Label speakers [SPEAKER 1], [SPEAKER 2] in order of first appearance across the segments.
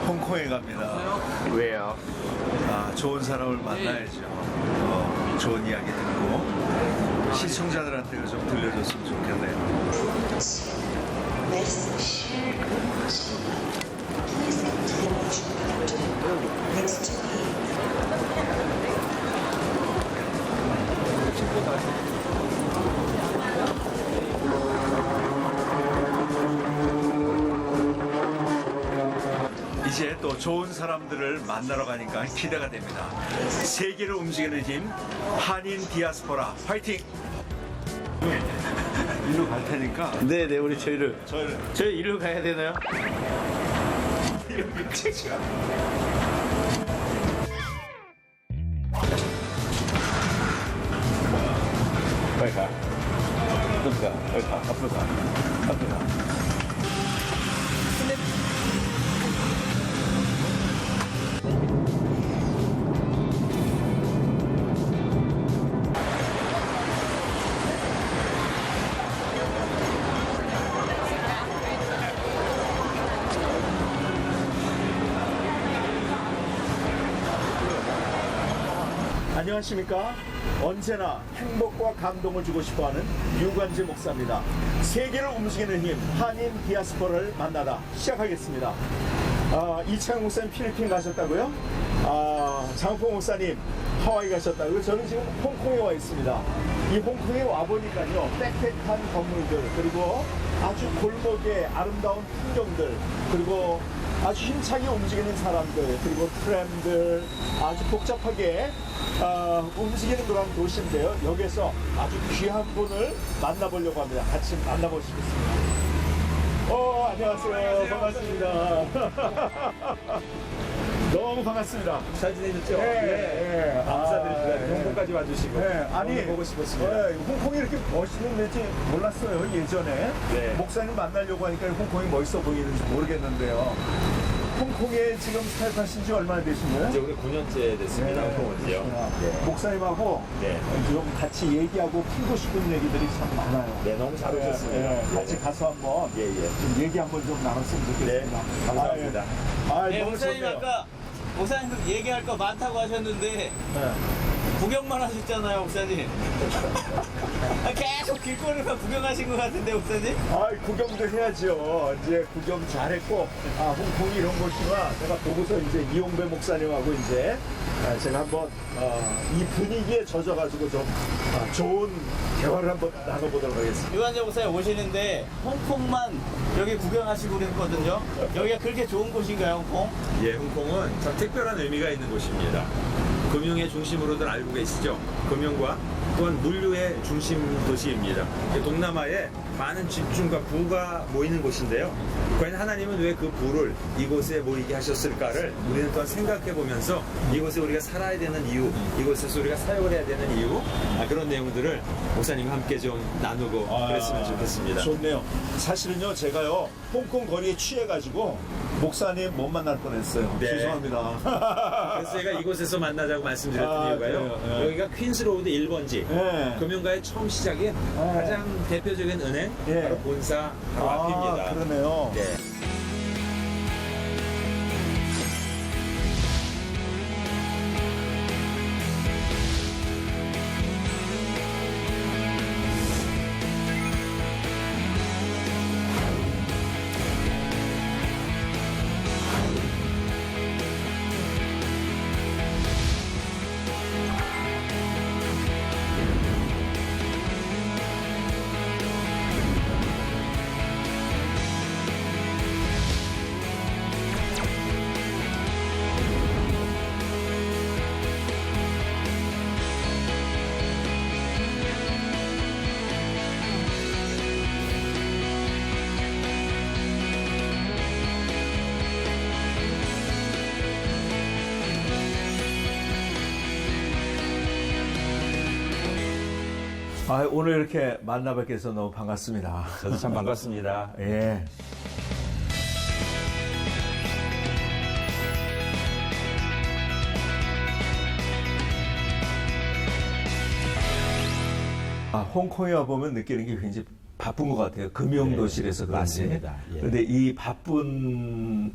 [SPEAKER 1] 홍콩에 갑니다.
[SPEAKER 2] 왜요?
[SPEAKER 1] 좋은 사람을 만나야죠. 좋은 이야기 듣고 시청자들한테 좀 들려줬으면 좋겠네요. 이제 또 좋은 사람들을 만나러 가니까 기대가 됩니다. 세계를 움직이는 힘, 한인 디아스포라 화이팅! 일로 갈 테니까
[SPEAKER 2] 네네, 우리 저희 일로 가야 되나요?
[SPEAKER 1] 이렇게 책시가
[SPEAKER 2] 빨리 가. 빨리 가. 앞으로 가.
[SPEAKER 1] 안녕하십니까? 언제나 행복과 감동을 주고 싶어하는 유관재 목사입니다. 세계를 움직이는 힘, 한인 디아스포라를 만나다 시작하겠습니다. 이창용 목사님 필리핀 가셨다고요? 장포 목사님 하와이 가셨다고요? 저는 지금 홍콩에 와 있습니다. 이 홍콩에 와보니까요, 빽빽한 건물들, 그리고 아주 골목의 아름다운 풍경들, 그리고 아주 힘차게 움직이는 사람들, 그리고 트램들, 아주 복잡하게 움직이는 그런 도시인데요. 여기서 아주 귀한 분을 만나보려고 합니다. 같이 만나보시겠습니다. 안녕하세요. 반갑습니다. 너무 반갑습니다.
[SPEAKER 3] 잘 지내셨죠?
[SPEAKER 1] 네.
[SPEAKER 3] 감사드립니다. 홍콩까지 와주시고.
[SPEAKER 1] 네,
[SPEAKER 3] 아니 보고 싶었습니다.
[SPEAKER 1] 홍콩이 이렇게 멋있는 데인지 몰랐어요, 예전에.
[SPEAKER 3] 네.
[SPEAKER 1] 목사님 만나려고 하니까 홍콩이 멋있어 보이는지 모르겠는데요. 홍콩에 지금 사역하신 지 얼마나 되신 거예요?
[SPEAKER 3] 이제 우리 9년째 됐습니다. 홍콩 온지요. 네.
[SPEAKER 1] 목사님하고
[SPEAKER 3] 네.
[SPEAKER 1] 좀 같이 얘기하고 풀고 싶은 얘기들이 참 많아요.
[SPEAKER 3] 네, 너무 잘 오셨습니다.
[SPEAKER 1] 같이 가서 한번
[SPEAKER 3] 예.
[SPEAKER 1] 좀 얘기 한번 좀 나눴으면 좋겠습니다.
[SPEAKER 3] 네, 감사합니다.
[SPEAKER 4] 네,
[SPEAKER 1] 너무
[SPEAKER 4] 목사님
[SPEAKER 1] 좋네요.
[SPEAKER 4] 아까 목사님 얘기할 거 많다고 하셨는데
[SPEAKER 1] 네.
[SPEAKER 4] 구경만 하셨잖아요, 목사님. 계속 길거리만 구경하신 것 같은데, 목사님?
[SPEAKER 1] 구경도 해야죠. 이제 구경 잘했고, 홍콩이 이런 곳이구나. 내가 보고서 이제 이용배 목사님하고 이제 제가 한번 이 분위기에 젖어가지고 좀 좋은 대화를 한번 나눠보도록 하겠습니다.
[SPEAKER 4] 유한재 목사님 오시는데 홍콩만 여기 구경하시고 그랬거든요. 여기가 그렇게 좋은 곳인가요, 홍콩?
[SPEAKER 3] 예, 홍콩은 참 특별한 의미가 있는 곳입니다. 금융의 중심으로들 알고 계시죠? 금융과 또한 물류의 중심 도시입니다. 동남아에 많은 집중과 부가 모이는 곳인데요. 과연 하나님은 왜 그 부를 이곳에 모이게 하셨을까를 우리는 또한 생각해 보면서 이곳에 우리가 살아야 되는 이유, 이곳에서 우리가 사역을 해야 되는 이유, 그런 내용들을 목사님과 함께 좀 나누고 그랬으면 좋겠습니다.
[SPEAKER 1] 좋네요. 사실은요, 제가요, 홍콩 거리에 취해가지고 목사님 못 만날 뻔했어요.
[SPEAKER 3] 네.
[SPEAKER 1] 죄송합니다.
[SPEAKER 3] 그래서 제가 이곳에서 만나자고 말씀드렸던 이유가요.
[SPEAKER 1] 그래요? 네.
[SPEAKER 3] 여기가 퀸스로우드 1번지
[SPEAKER 1] 네.
[SPEAKER 3] 금융가의 처음 시작인 가장 대표적인 은행
[SPEAKER 1] 네.
[SPEAKER 3] 바로 본사 바로 앞입니다.
[SPEAKER 1] 그러네요.
[SPEAKER 3] 네.
[SPEAKER 1] 오늘 이렇게 만나 뵙게 해서 너무 반갑습니다.
[SPEAKER 3] 저도 참 반갑습니다.
[SPEAKER 1] 예. 홍콩에 와보면 느끼는 게 굉장히 바쁜 것 같아요. 금융도실에서 그런지.
[SPEAKER 2] 맞습니다. 예.
[SPEAKER 1] 그런데 이 바쁜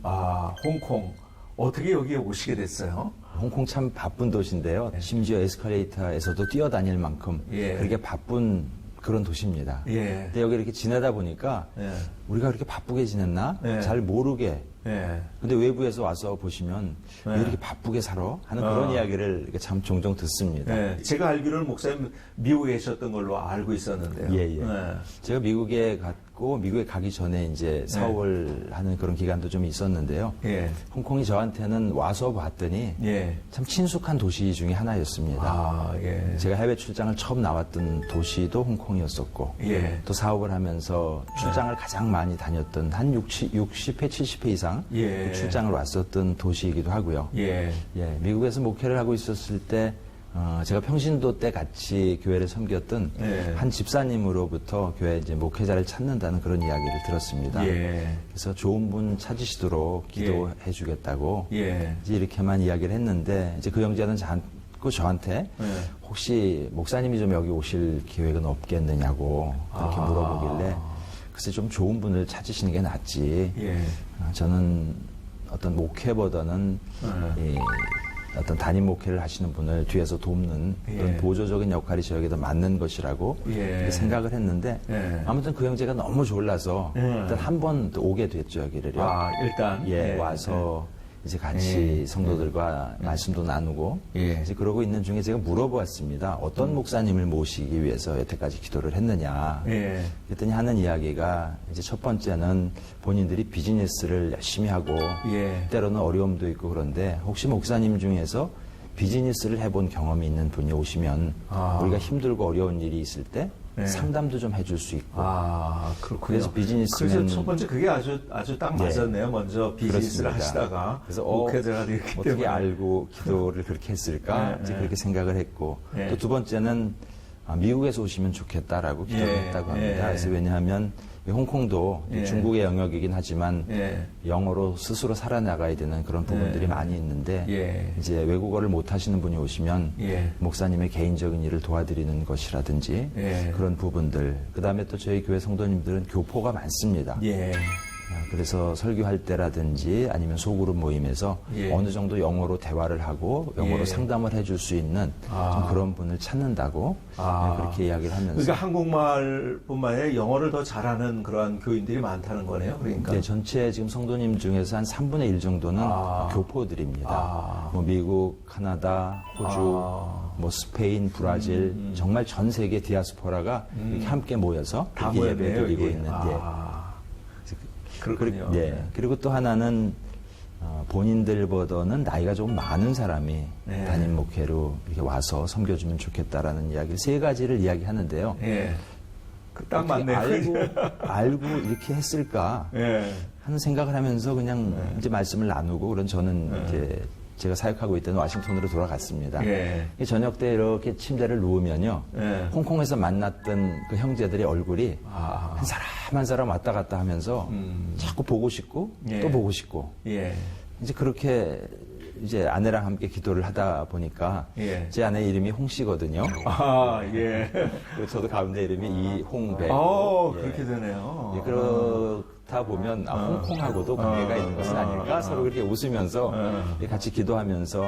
[SPEAKER 1] 홍콩 어떻게 여기에 오시게 됐어요?
[SPEAKER 2] 홍콩 참 바쁜 도시인데요. 심지어 에스컬레이터에서도 뛰어다닐 만큼
[SPEAKER 1] 예.
[SPEAKER 2] 그렇게 바쁜 그런 도시입니다.
[SPEAKER 1] 예.
[SPEAKER 2] 근데 여기 이렇게 지내다 보니까
[SPEAKER 1] 예.
[SPEAKER 2] 우리가 그렇게 바쁘게 지냈나?
[SPEAKER 1] 예.
[SPEAKER 2] 잘 모르게.
[SPEAKER 1] 예.
[SPEAKER 2] 근데 외부에서 와서 보시면
[SPEAKER 1] 예.
[SPEAKER 2] 왜 이렇게 바쁘게 살아? 하는 그런 이야기를 이렇게 참 종종 듣습니다.
[SPEAKER 1] 예. 제가 알기로는 목사님 미국에 계셨던 걸로 알고 있었는데요.
[SPEAKER 2] 예, 예. 제가 미국에 갔고 미국에 가기 전에 이제 사업을 하는 그런 기간도 좀 있었는데요.
[SPEAKER 1] 예.
[SPEAKER 2] 홍콩이 저한테는 와서 봤더니
[SPEAKER 1] 예.
[SPEAKER 2] 참 친숙한 도시 중에 하나였습니다.
[SPEAKER 1] 예.
[SPEAKER 2] 제가 해외 출장을 처음 나왔던 도시도 홍콩이었었고
[SPEAKER 1] 예.
[SPEAKER 2] 또 사업을 하면서 출장을 가장 많이 다녔던 한 60회, 70회 이상
[SPEAKER 1] 예.
[SPEAKER 2] 출장을 왔었던 도시이기도 하고요.
[SPEAKER 1] 예.
[SPEAKER 2] 예, 미국에서 목회를 하고 있었을 때 제가 평신도 때 같이 교회를 섬겼던
[SPEAKER 1] 예.
[SPEAKER 2] 한 집사님으로부터 교회 이제 목회자를 찾는다는 그런 이야기를 들었습니다.
[SPEAKER 1] 예.
[SPEAKER 2] 그래서 좋은 분 찾으시도록 기도해 주겠다고
[SPEAKER 1] 예.
[SPEAKER 2] 이제 이렇게만 이야기를 했는데 이제 그 형제는 자꾸 저한테
[SPEAKER 1] 예.
[SPEAKER 2] 혹시 목사님이 좀 여기 오실 계획은 없겠느냐고 그렇게 물어보길래 글쎄 좀 좋은 분을 찾으시는 게 낫지.
[SPEAKER 1] 예.
[SPEAKER 2] 저는 어떤 목회보다는 이 어떤 담임 목회를 하시는 분을 뒤에서 돕는 그런
[SPEAKER 1] 예.
[SPEAKER 2] 보조적인 역할이 저에게 더 맞는 것이라고
[SPEAKER 1] 예.
[SPEAKER 2] 이렇게 생각을 했는데
[SPEAKER 1] 예.
[SPEAKER 2] 아무튼 그 형제가 너무 졸라서 일단 한 번 오게 됐죠 여기를요.
[SPEAKER 1] 일단
[SPEAKER 2] 예, 와서 이제 같이
[SPEAKER 1] 예.
[SPEAKER 2] 성도들과 말씀도 나누고
[SPEAKER 1] 예.
[SPEAKER 2] 이제 그러고 있는 중에 제가 물어보았습니다. 어떤 목사님을 모시기 위해서 여태까지 기도를 했느냐.
[SPEAKER 1] 예.
[SPEAKER 2] 그랬더니 하는 이야기가 이제 첫 번째는 본인들이 비즈니스를 열심히 하고
[SPEAKER 1] 예.
[SPEAKER 2] 때로는 어려움도 있고 그런데 혹시 목사님 중에서 비즈니스를 해본 경험이 있는 분이 오시면 우리가 힘들고 어려운 일이 있을 때
[SPEAKER 1] 네.
[SPEAKER 2] 상담도 좀 해줄 수 있고
[SPEAKER 1] 그렇군요.
[SPEAKER 2] 그래서 비즈니스맨-
[SPEAKER 1] 그래서 첫 번째 그게 아주 딱
[SPEAKER 2] 네.
[SPEAKER 1] 맞았네요. 먼저 비즈니스를
[SPEAKER 2] 그렇습니다.
[SPEAKER 1] 하시다가
[SPEAKER 2] 그래서
[SPEAKER 1] 목회자가 되기
[SPEAKER 2] 어떻게
[SPEAKER 1] 때문에
[SPEAKER 2] 알고 기도를 그렇게 했을까
[SPEAKER 1] 네,
[SPEAKER 2] 이제
[SPEAKER 1] 네.
[SPEAKER 2] 그렇게 생각을 했고
[SPEAKER 1] 네.
[SPEAKER 2] 또 두 번째는 미국에서 오시면 좋겠다라고 기도를
[SPEAKER 1] 예,
[SPEAKER 2] 했다고 합니다.
[SPEAKER 1] 예.
[SPEAKER 2] 그래서 왜냐하면 이 홍콩도
[SPEAKER 1] 예.
[SPEAKER 2] 중국의 영역이긴 하지만
[SPEAKER 1] 예.
[SPEAKER 2] 영어로 스스로 살아나가야 되는 그런 부분들이
[SPEAKER 1] 예.
[SPEAKER 2] 많이 있는데
[SPEAKER 1] 예.
[SPEAKER 2] 이제 외국어를 못 하시는 분이 오시면
[SPEAKER 1] 예.
[SPEAKER 2] 목사님의 개인적인 일을 도와드리는 것이라든지
[SPEAKER 1] 예.
[SPEAKER 2] 그런 부분들 그다음에 또 저희 교회 성도님들은 교포가 많습니다.
[SPEAKER 1] 예.
[SPEAKER 2] 그래서 설교할 때라든지 아니면 소그룹 모임에서
[SPEAKER 1] 예.
[SPEAKER 2] 어느 정도 영어로 대화를 하고 영어로
[SPEAKER 1] 예.
[SPEAKER 2] 상담을 해줄 수 있는 좀 그런 분을 찾는다고 네, 그렇게 이야기를 하면서
[SPEAKER 1] 그러니까 한국말뿐만 아니라 영어를 더 잘하는 그러한 교인들이 많다는 거네요. 그러니까.
[SPEAKER 2] 네, 전체 지금 성도님 중에서 한 3분의 1 정도는 교포들입니다. 뭐 미국, 카나다, 호주, 뭐 스페인, 브라질 정말 전 세계 디아스포라가 이렇게 함께 모여서
[SPEAKER 1] 다
[SPEAKER 2] 이렇게
[SPEAKER 1] 모였네요,
[SPEAKER 2] 예배드리고
[SPEAKER 1] 여기.
[SPEAKER 2] 있는데
[SPEAKER 1] 그렇군요.
[SPEAKER 2] 네. 그리고 또 하나는 본인들보다는 나이가 좀 많은 사람이
[SPEAKER 1] 네.
[SPEAKER 2] 담임 목회로 이렇게 와서 섬겨주면 좋겠다라는 이야기를 세 가지를 이야기하는데요.
[SPEAKER 1] 예. 딱
[SPEAKER 2] 어떻게
[SPEAKER 1] 맞네요.
[SPEAKER 2] 알고 이렇게 했을까
[SPEAKER 1] 예.
[SPEAKER 2] 하는 생각을 하면서 그냥
[SPEAKER 1] 네.
[SPEAKER 2] 이제 말씀을 나누고 그런 저는 이제 제가 사역하고 있던 워싱턴으로 돌아갔습니다.
[SPEAKER 1] 예.
[SPEAKER 2] 저녁 때 이렇게 침대를 누우면요.
[SPEAKER 1] 예.
[SPEAKER 2] 홍콩에서 만났던 그 형제들의 얼굴이 한 사람 한 사람 왔다 갔다 하면서 자꾸 보고 싶고
[SPEAKER 1] 예.
[SPEAKER 2] 또 보고 싶고
[SPEAKER 1] 예.
[SPEAKER 2] 이제 그렇게 이제 아내랑 함께 기도를 하다 보니까
[SPEAKER 1] 예.
[SPEAKER 2] 제 아내 이름이 홍씨거든요.
[SPEAKER 1] 예.
[SPEAKER 2] 그리고 저도 가운데 이름이 이홍배.
[SPEAKER 1] 그렇게 되네요.
[SPEAKER 2] 예, 그렇다 보면 홍콩하고도 관계가 있는 것은 아닐까 서로 그렇게 웃으면서 같이 기도하면서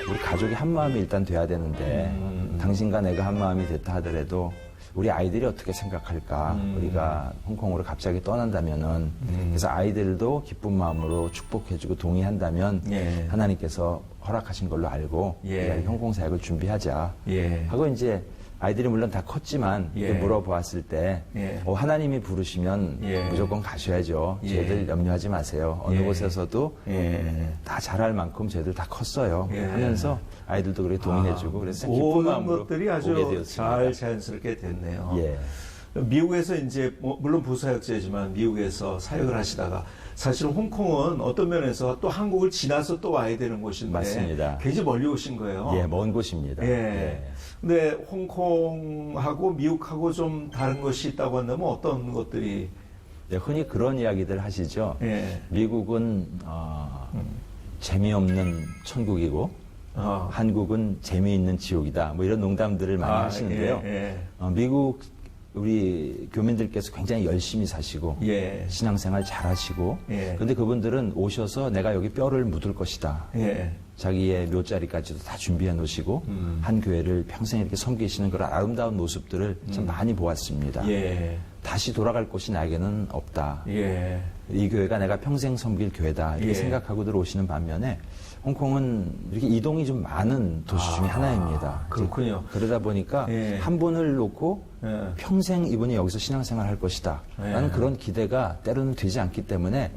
[SPEAKER 2] 우리 가족이 한 마음이 일단 돼야 되는데 당신과 내가 한 마음이 됐다 하더라도 우리 아이들이 어떻게 생각할까 우리가 홍콩으로 갑자기 떠난다면은 그래서 아이들도 기쁜 마음으로 축복해주고 동의한다면
[SPEAKER 1] 예.
[SPEAKER 2] 하나님께서 허락하신 걸로 알고
[SPEAKER 1] 예.
[SPEAKER 2] 우리가 홍콩 사역을 준비하자
[SPEAKER 1] 예.
[SPEAKER 2] 하고 이제 아이들이 물론 다 컸지만
[SPEAKER 1] 예.
[SPEAKER 2] 물어보았을 때
[SPEAKER 1] 예.
[SPEAKER 2] 하나님이 부르시면
[SPEAKER 1] 예.
[SPEAKER 2] 무조건 가셔야죠.
[SPEAKER 1] 예.
[SPEAKER 2] 저희들 염려하지 마세요. 어느
[SPEAKER 1] 예.
[SPEAKER 2] 곳에서도
[SPEAKER 1] 예.
[SPEAKER 2] 다 잘할 만큼 저희들 다 컸어요.
[SPEAKER 1] 예.
[SPEAKER 2] 하면서 아이들도 그렇게 동의해주고 그래서 기쁜
[SPEAKER 1] 모든
[SPEAKER 2] 마음으로
[SPEAKER 1] 것들이
[SPEAKER 2] 오게
[SPEAKER 1] 아주
[SPEAKER 2] 되었습니다.
[SPEAKER 1] 잘 자연스럽게 됐네요.
[SPEAKER 2] 예.
[SPEAKER 1] 미국에서 이제 물론 부사역자이지만 미국에서 사역을 하시다가 사실은 홍콩은 어떤 면에서 또 한국을 지나서 또 와야 되는 곳인데
[SPEAKER 2] 맞습니다.
[SPEAKER 1] 굉장히 멀리 오신 거예요.
[SPEAKER 2] 예, 먼 곳입니다.
[SPEAKER 1] 예. 근데 홍콩하고 미국하고 좀 다른 것이 있다고 한다면 어떤 것들이
[SPEAKER 2] 예, 흔히 그런 이야기들 하시죠.
[SPEAKER 1] 예.
[SPEAKER 2] 미국은 재미없는 천국이고 한국은 재미있는 지옥이다. 뭐 이런 농담들을 많이 하시는데요.
[SPEAKER 1] 예.
[SPEAKER 2] 미국 우리 교민들께서 굉장히 열심히 사시고
[SPEAKER 5] 예.
[SPEAKER 2] 신앙생활 잘하시고
[SPEAKER 5] 예.
[SPEAKER 2] 그런데 그분들은 오셔서 내가 여기 뼈를 묻을 것이다.
[SPEAKER 5] 예.
[SPEAKER 2] 자기의 묘자리까지도 다 준비해 놓으시고 한 교회를 평생 이렇게 섬기시는 그런 아름다운 모습들을 참 많이 보았습니다.
[SPEAKER 5] 예.
[SPEAKER 2] 다시 돌아갈 곳이 나에게는 없다.
[SPEAKER 5] 예.
[SPEAKER 2] 이 교회가 내가 평생 섬길 교회다. 이렇게
[SPEAKER 5] 예.
[SPEAKER 2] 생각하고 들어오시는 반면에 홍콩은 이렇게 이동이 좀 많은 도시 중에 하나입니다.
[SPEAKER 5] 그렇군요.
[SPEAKER 2] 그러다 보니까
[SPEAKER 5] 예.
[SPEAKER 2] 한 분을 놓고
[SPEAKER 5] 예.
[SPEAKER 2] 평생 이분이 여기서 신앙생활 할 것이다.
[SPEAKER 5] 예.
[SPEAKER 2] 라는 그런 기대가 때로는 되지 않기 때문에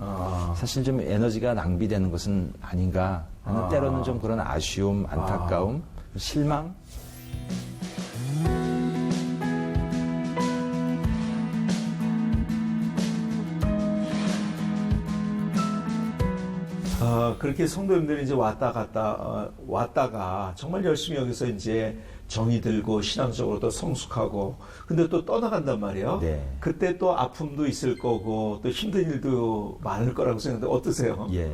[SPEAKER 2] 사실 좀 에너지가 낭비되는 것은 아닌가 하는 때로는 좀 그런 아쉬움, 안타까움, 실망
[SPEAKER 5] 그렇게 성도님들이 이제 왔다가 정말 열심히 여기서 이제 정이 들고 신앙적으로 또 성숙하고 근데 또 떠나간단 말이에요.
[SPEAKER 2] 네.
[SPEAKER 5] 그때 또 아픔도 있을 거고 또 힘든 일도 많을 거라고 생각하는데 어떠세요?
[SPEAKER 2] 예.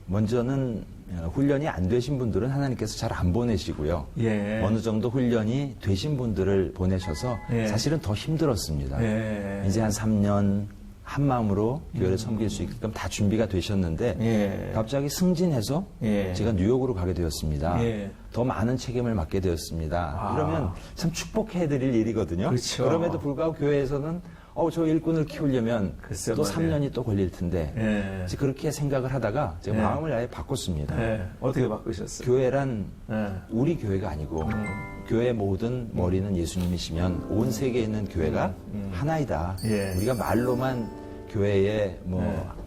[SPEAKER 2] 먼저는 훈련이 안 되신 분들은 하나님께서 잘 안 보내시고요.
[SPEAKER 5] 예.
[SPEAKER 2] 어느 정도 훈련이 되신 분들을 보내셔서
[SPEAKER 5] 예.
[SPEAKER 2] 사실은 더 힘들었습니다.
[SPEAKER 5] 예.
[SPEAKER 2] 이제 한 3년 한 마음으로 교회를 섬길 수 있게끔 다 준비가 되셨는데
[SPEAKER 5] 예.
[SPEAKER 2] 갑자기 승진해서
[SPEAKER 5] 예.
[SPEAKER 2] 제가 뉴욕으로 가게 되었습니다.
[SPEAKER 5] 예.
[SPEAKER 2] 더 많은 책임을 맡게 되었습니다.
[SPEAKER 5] 아.
[SPEAKER 2] 이러면 참 축복해드릴 일이거든요.
[SPEAKER 5] 그렇죠.
[SPEAKER 2] 그럼에도 불구하고 교회에서는 저 일꾼을 키우려면
[SPEAKER 5] 글쎄
[SPEAKER 2] 또
[SPEAKER 5] 말이에요.
[SPEAKER 2] 3년이 또 걸릴 텐데
[SPEAKER 5] 예.
[SPEAKER 2] 이제 그렇게 생각을 하다가 제가
[SPEAKER 5] 예.
[SPEAKER 2] 마음을 아예 바꿨습니다.
[SPEAKER 5] 예. 어떻게 바꾸셨어요?
[SPEAKER 2] 교회란
[SPEAKER 5] 예.
[SPEAKER 2] 우리 교회가 아니고 교회 모든 머리는 예수님이시면 온 세계에 있는 교회가 하나이다.
[SPEAKER 5] 예.
[SPEAKER 2] 우리가 말로만 교회의
[SPEAKER 5] 예.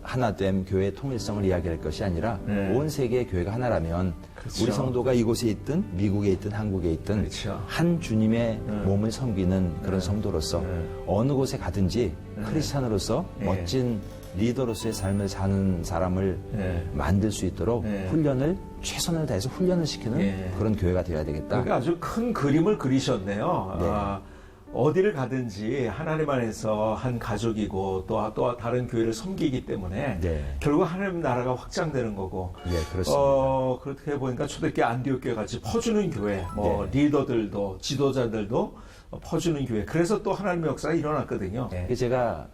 [SPEAKER 2] 하나됨, 교회의 통일성을 이야기할 것이 아니라
[SPEAKER 5] 예.
[SPEAKER 2] 온 세계의 교회가 하나라면
[SPEAKER 5] 그렇죠.
[SPEAKER 2] 우리 성도가 이곳에 있든 미국에 있든 한국에 있든
[SPEAKER 5] 그렇죠.
[SPEAKER 2] 한 주님의 몸을 섬기는 그런 성도로서 어느 곳에 가든지 크리스찬으로서
[SPEAKER 5] 예.
[SPEAKER 2] 멋진 리더로서의 삶을 사는 사람을
[SPEAKER 5] 예.
[SPEAKER 2] 만들 수 있도록
[SPEAKER 5] 예.
[SPEAKER 2] 훈련을 최선을 다해서 훈련을 시키는
[SPEAKER 5] 예.
[SPEAKER 2] 그런 교회가 되어야 되겠다.
[SPEAKER 5] 그러니까 아주 큰 그림을 그리셨네요.
[SPEAKER 2] 네.
[SPEAKER 5] 어디를 가든지 하나님 안에서 한 가족이고 또 다른 교회를 섬기기 때문에
[SPEAKER 2] 네.
[SPEAKER 5] 결국 하나님 나라가 확장되는 거고.
[SPEAKER 2] 예, 그렇습니다.
[SPEAKER 5] 그렇게 보니까 초대교회 안디옥교회 같이 퍼주는 교회,
[SPEAKER 2] 네.
[SPEAKER 5] 리더들도 지도자들도 퍼주는 교회. 그래서 또 하나님의 역사가 일어났거든요.
[SPEAKER 2] 그게 제가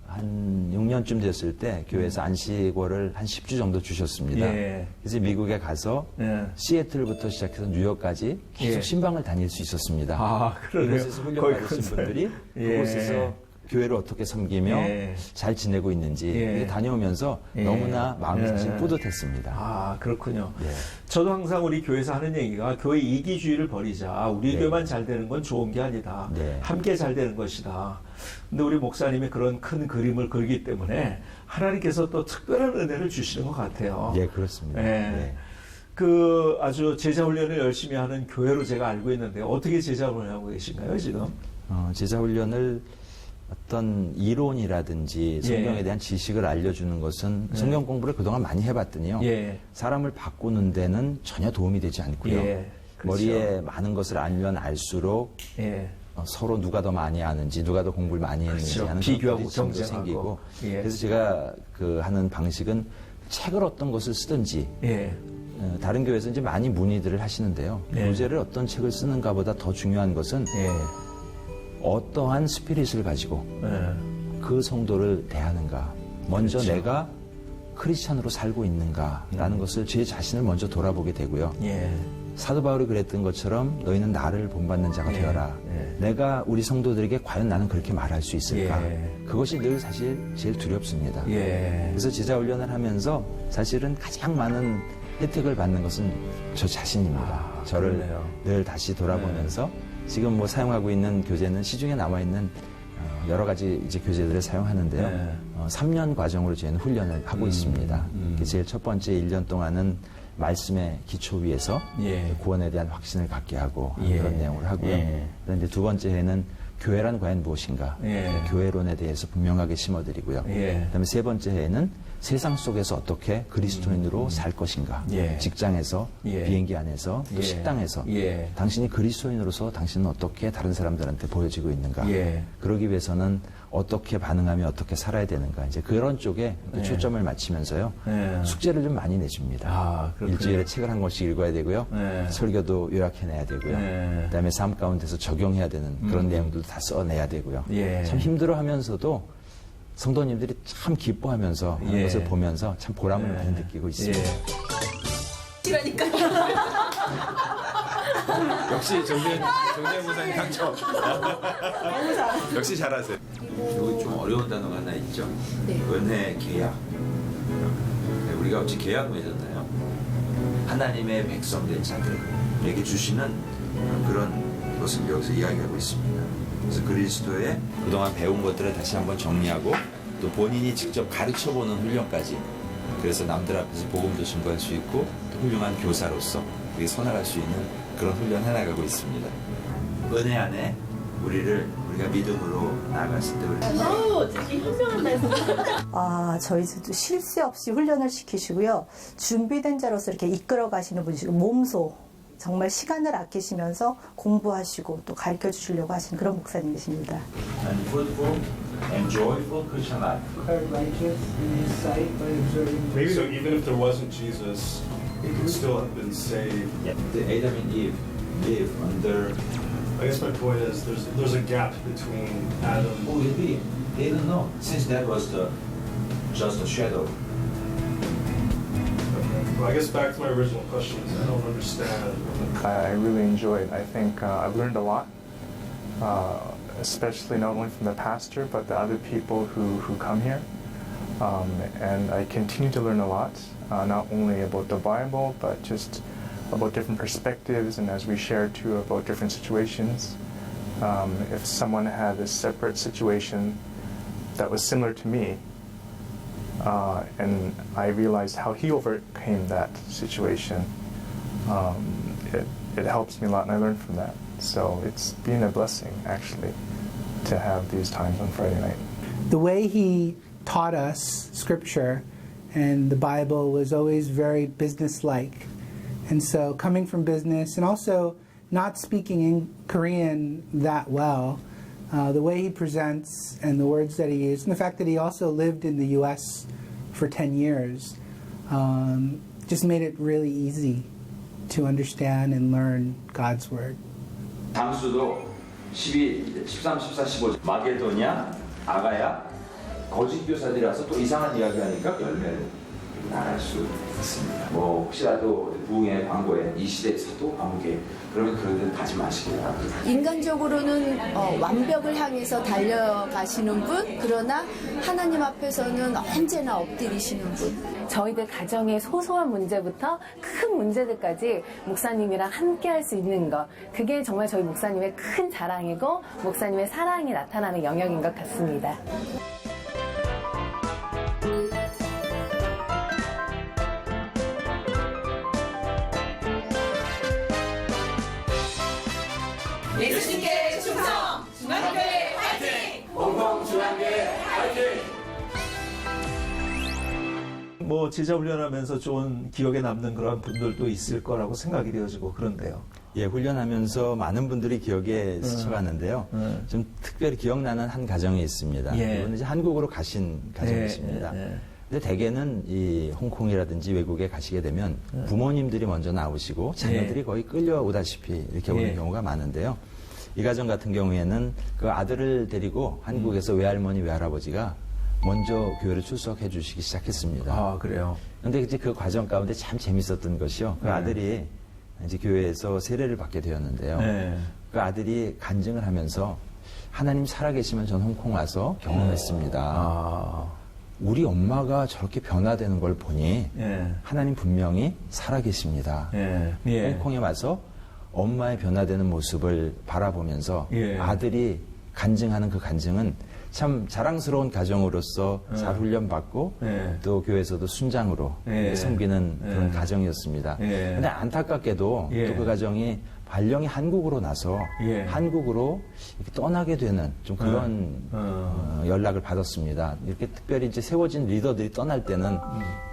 [SPEAKER 2] 한 6년쯤 됐을 때 교회에서 안식월을 한 10주 정도 주셨습니다.
[SPEAKER 5] 예.
[SPEAKER 2] 그래서 미국에 가서
[SPEAKER 5] 예.
[SPEAKER 2] 시애틀부터 시작해서 뉴욕까지 계속
[SPEAKER 5] 예.
[SPEAKER 2] 신방을 다닐 수 있었습니다.
[SPEAKER 5] 아, 그러네요.
[SPEAKER 2] 그곳에서 훈련
[SPEAKER 5] 거의
[SPEAKER 2] 받으신
[SPEAKER 5] 큰
[SPEAKER 2] 분들이
[SPEAKER 5] 예.
[SPEAKER 2] 그곳에서 교회를 어떻게 섬기며
[SPEAKER 5] 예.
[SPEAKER 2] 잘 지내고 있는지
[SPEAKER 5] 예.
[SPEAKER 2] 이게 다녀오면서
[SPEAKER 5] 예.
[SPEAKER 2] 너무나 마음이 사실
[SPEAKER 5] 예.
[SPEAKER 2] 뿌듯했습니다.
[SPEAKER 5] 아, 그렇군요.
[SPEAKER 2] 예.
[SPEAKER 5] 저도 항상 우리 교회에서 하는 얘기가 교회 이기주의를 버리자. 우리
[SPEAKER 2] 네.
[SPEAKER 5] 교회만 잘 되는 건 좋은 게 아니다.
[SPEAKER 2] 네.
[SPEAKER 5] 함께 잘 되는 것이다. 근데 우리 목사님이 그런 큰 그림을 그리기 때문에 하나님께서 또 특별한 은혜를 주시는 것 같아요.
[SPEAKER 2] 예, 그렇습니다.
[SPEAKER 5] 예.
[SPEAKER 2] 예.
[SPEAKER 5] 그 아주 제자 훈련을 열심히 하는 교회로 제가 알고 있는데 어떻게 제자 훈련을 하고 계신가요, 지금?
[SPEAKER 2] 제자 훈련을 어떤 이론이라든지 성경에
[SPEAKER 5] 예.
[SPEAKER 2] 대한 지식을 알려주는 것은 성경 공부를 그동안 많이 해봤더니요.
[SPEAKER 5] 예.
[SPEAKER 2] 사람을 바꾸는 데는 전혀 도움이 되지 않고요.
[SPEAKER 5] 예, 그렇죠.
[SPEAKER 2] 머리에 많은 것을 알면 알수록
[SPEAKER 5] 예.
[SPEAKER 2] 서로 누가 더 많이 아는지 누가 더 공부를 많이 했는지
[SPEAKER 5] 그렇죠.
[SPEAKER 2] 하는
[SPEAKER 5] 비교하고
[SPEAKER 2] 그런 부딪힘도
[SPEAKER 5] 경쟁하고.
[SPEAKER 2] 생기고
[SPEAKER 5] 예.
[SPEAKER 2] 그래서 제가 하는 방식은 책을 어떤 것을 쓰든지
[SPEAKER 5] 예.
[SPEAKER 2] 다른 교회에서 이제 많이 문의들을 하시는데요.
[SPEAKER 5] 예.
[SPEAKER 2] 교재를 어떤 책을 쓰는가보다 더 중요한 것은
[SPEAKER 5] 예.
[SPEAKER 2] 어떠한 스피릿을 가지고
[SPEAKER 5] 예.
[SPEAKER 2] 그 성도를 대하는가. 먼저
[SPEAKER 5] 그렇죠.
[SPEAKER 2] 내가 크리스찬으로 살고 있는가라는 것을 제 자신을 먼저 돌아보게 되고요.
[SPEAKER 5] 예.
[SPEAKER 2] 사도 바울이 그랬던 것처럼 너희는 나를 본받는 자가
[SPEAKER 5] 예.
[SPEAKER 2] 되어라.
[SPEAKER 5] 예.
[SPEAKER 2] 내가 우리 성도들에게 과연 나는 그렇게 말할 수 있을까?
[SPEAKER 5] 예.
[SPEAKER 2] 그것이 늘 사실 제일 두렵습니다.
[SPEAKER 5] 예.
[SPEAKER 2] 그래서 제자 훈련을 하면서 사실은 가장 많은 혜택을 받는 것은 저 자신입니다. 저를
[SPEAKER 5] 그러네요.
[SPEAKER 2] 늘 다시 돌아보면서 지금 뭐 사용하고 있는 교재는 시중에 나와 있는 여러 가지 이제 교재들을 사용하는데요.
[SPEAKER 5] 네.
[SPEAKER 2] 3년 과정으로 저희는 훈련을 하고 있습니다. 제일 첫 번째 1년 동안은 말씀의 기초 위에서
[SPEAKER 5] 예.
[SPEAKER 2] 구원에 대한 확신을 갖게 하고 하는
[SPEAKER 5] 예.
[SPEAKER 2] 그런 내용을 하고요.
[SPEAKER 5] 예.
[SPEAKER 2] 그다음에 이제 두 번째 해는 교회란 과연 무엇인가?
[SPEAKER 5] 예.
[SPEAKER 2] 교회론에 대해서 분명하게 심어드리고요.
[SPEAKER 5] 예.
[SPEAKER 2] 그다음에 세 번째 해에는 세상 속에서 어떻게 그리스도인으로 살 것인가?
[SPEAKER 5] 예.
[SPEAKER 2] 직장에서,
[SPEAKER 5] 예.
[SPEAKER 2] 비행기 안에서, 또
[SPEAKER 5] 예.
[SPEAKER 2] 식당에서
[SPEAKER 5] 예.
[SPEAKER 2] 당신이 그리스도인으로서 당신은 어떻게 다른 사람들한테 보여지고 있는가?
[SPEAKER 5] 예.
[SPEAKER 2] 그러기 위해서는 어떻게 반응하며 어떻게 살아야 되는가 이제 그런 쪽에
[SPEAKER 5] 네.
[SPEAKER 2] 초점을 맞추면서요.
[SPEAKER 5] 네.
[SPEAKER 2] 숙제를 좀 많이 내줍니다.
[SPEAKER 5] 아, 그렇군요.
[SPEAKER 2] 일주일에 책을 한 권씩 읽어야 되고요.
[SPEAKER 5] 네.
[SPEAKER 2] 설교도 요약해내야 되고요.
[SPEAKER 5] 네.
[SPEAKER 2] 그다음에 삶 가운데서 적용해야 되는 그런 내용들도 다 써내야 되고요.
[SPEAKER 5] 예.
[SPEAKER 2] 참 힘들어하면서도 성도님들이 참 기뻐하면서 하는
[SPEAKER 5] 예.
[SPEAKER 2] 것을 보면서 참 보람을
[SPEAKER 5] 예.
[SPEAKER 2] 많이 느끼고 있습니다.
[SPEAKER 3] 역시 정재현 목사님 당첨. 역시 잘하세요. 여기 좀 어려운 단어가 하나 있죠. 은혜 계약. 우리가 어찌 계약 맺었나요? 하나님의 백성 된 자들에게 주시는 그런 것을 여기서 이야기하고 있습니다. 그래서 그리스도의 그동안 배운 것들을 다시 한번 정리하고 또 본인이 직접 가르쳐보는 훈련까지 그래서 남들 앞에서 복음도 증거할 수 있고 또 훌륭한 교사로서 우리 서나갈 수 있는 그런 훈련 해나가고 있습니다. 은혜 안에 우리가 믿음으로 나아갔을 때
[SPEAKER 6] 저희도 쉴 새 없이 훈련을 시키시고요. 준비된 자로서 이렇게 이끌어 가시는 분이시고 몸소 정말 시간을 아끼시면서 공부하시고 또 가르쳐 주시려고 하시는 그런 목사님이십니다.
[SPEAKER 2] And fruitful and joyful Christian life.
[SPEAKER 7] Maybe so even if there wasn't Jesus, you could still have been saved.
[SPEAKER 2] The Adam and Eve live under.
[SPEAKER 7] I guess my point is there's a gap between Adam.
[SPEAKER 2] Who will be? They don't know, since that was just a shadow.
[SPEAKER 7] Well, I guess back to my original questions, I don't understand.
[SPEAKER 8] I really enjoyed. I think I've learned a lot, especially not only from the pastor, but the other people who come here. And I continue to learn a lot, not only about the Bible, but just about different perspectives, and as we share too, about different situations. If someone had a separate situation that was similar to me, and I realized how he overcame that situation, it helps me a lot, and I learned from that. So it's been a blessing, actually, to have these times on Friday night.
[SPEAKER 9] The way he taught us Scripture and the Bible was always very business-like. And so coming from business and also not speaking in Korean that well, the way he presents and the words that he used, and the fact that he also lived in the U.S. for 10 years, just made it really easy to understand and learn God's Word.
[SPEAKER 2] 장수도 12, 13, 14, 15 마게도냐, 아가야, 거짓 교사들이 와서 또 이상한 이야기하니까 열매를 나갈 수 있습니다. 뭐 혹시라도 부흥의 광고에 이 시대 사도 아무개 그러면 그런 데는 가지 마시길 바랍니다.
[SPEAKER 10] 인간적으로는 완벽을 향해서 달려가시는 분, 그러나 하나님 앞에서는 언제나 엎드리시는 분.
[SPEAKER 11] 저희들 가정의 소소한 문제부터 큰 문제들까지 목사님이랑 함께 할 수 있는 것, 그게 정말 저희 목사님의 큰 자랑이고 목사님의 사랑이 나타나는 영역인 것 같습니다.
[SPEAKER 12] 예수님께 충성! 중앙교회 화이팅!
[SPEAKER 1] 홍콩 중앙교회 화이팅!
[SPEAKER 5] 뭐 제자 훈련하면서 좀 기억에 남는 그런 분들도 있을 거라고 생각이 되어지고 그런데요.
[SPEAKER 2] 예, 훈련하면서 많은 분들이 기억에 스쳐갔는데요. 좀 특별히 기억나는 한 가정이 있습니다.
[SPEAKER 5] 예.
[SPEAKER 2] 이거는 이제 한국으로 가신 가정이십니다. 근데 대개는 이 홍콩이라든지 외국에 가시게 되면 부모님들이 먼저 나오시고 자녀들이 거의 끌려오다시피 이렇게 오는 경우가 많은데요. 이 가정 같은 경우에는 그 아들을 데리고 한국에서 외할머니, 외할아버지가 먼저 교회를 출석해 주시기 시작했습니다.
[SPEAKER 5] 아, 그래요?
[SPEAKER 2] 근데 이제 그 과정 가운데 참 재밌었던 것이요. 그 아들이 이제 교회에서 세례를 받게 되었는데요. 그 아들이 간증을 하면서 하나님 살아계시면 전 홍콩 와서 경험했습니다. 우리 엄마가 저렇게 변화되는 걸 보니 하나님 분명히 살아계십니다. 홍콩에 와서 엄마의 변화되는 모습을 바라보면서 아들이 간증하는 그 간증은 참 자랑스러운 가정으로서 잘 훈련받고 또 교회에서도 순장으로 섬기는 그런 가정이었습니다. 그런데 안타깝게도 또 그 가정이 발령이 한국으로 나서 한국으로 이렇게 떠나게 되는 좀 그런 연락을 받았습니다. 이렇게 특별히 이제 세워진 리더들이 떠날 때는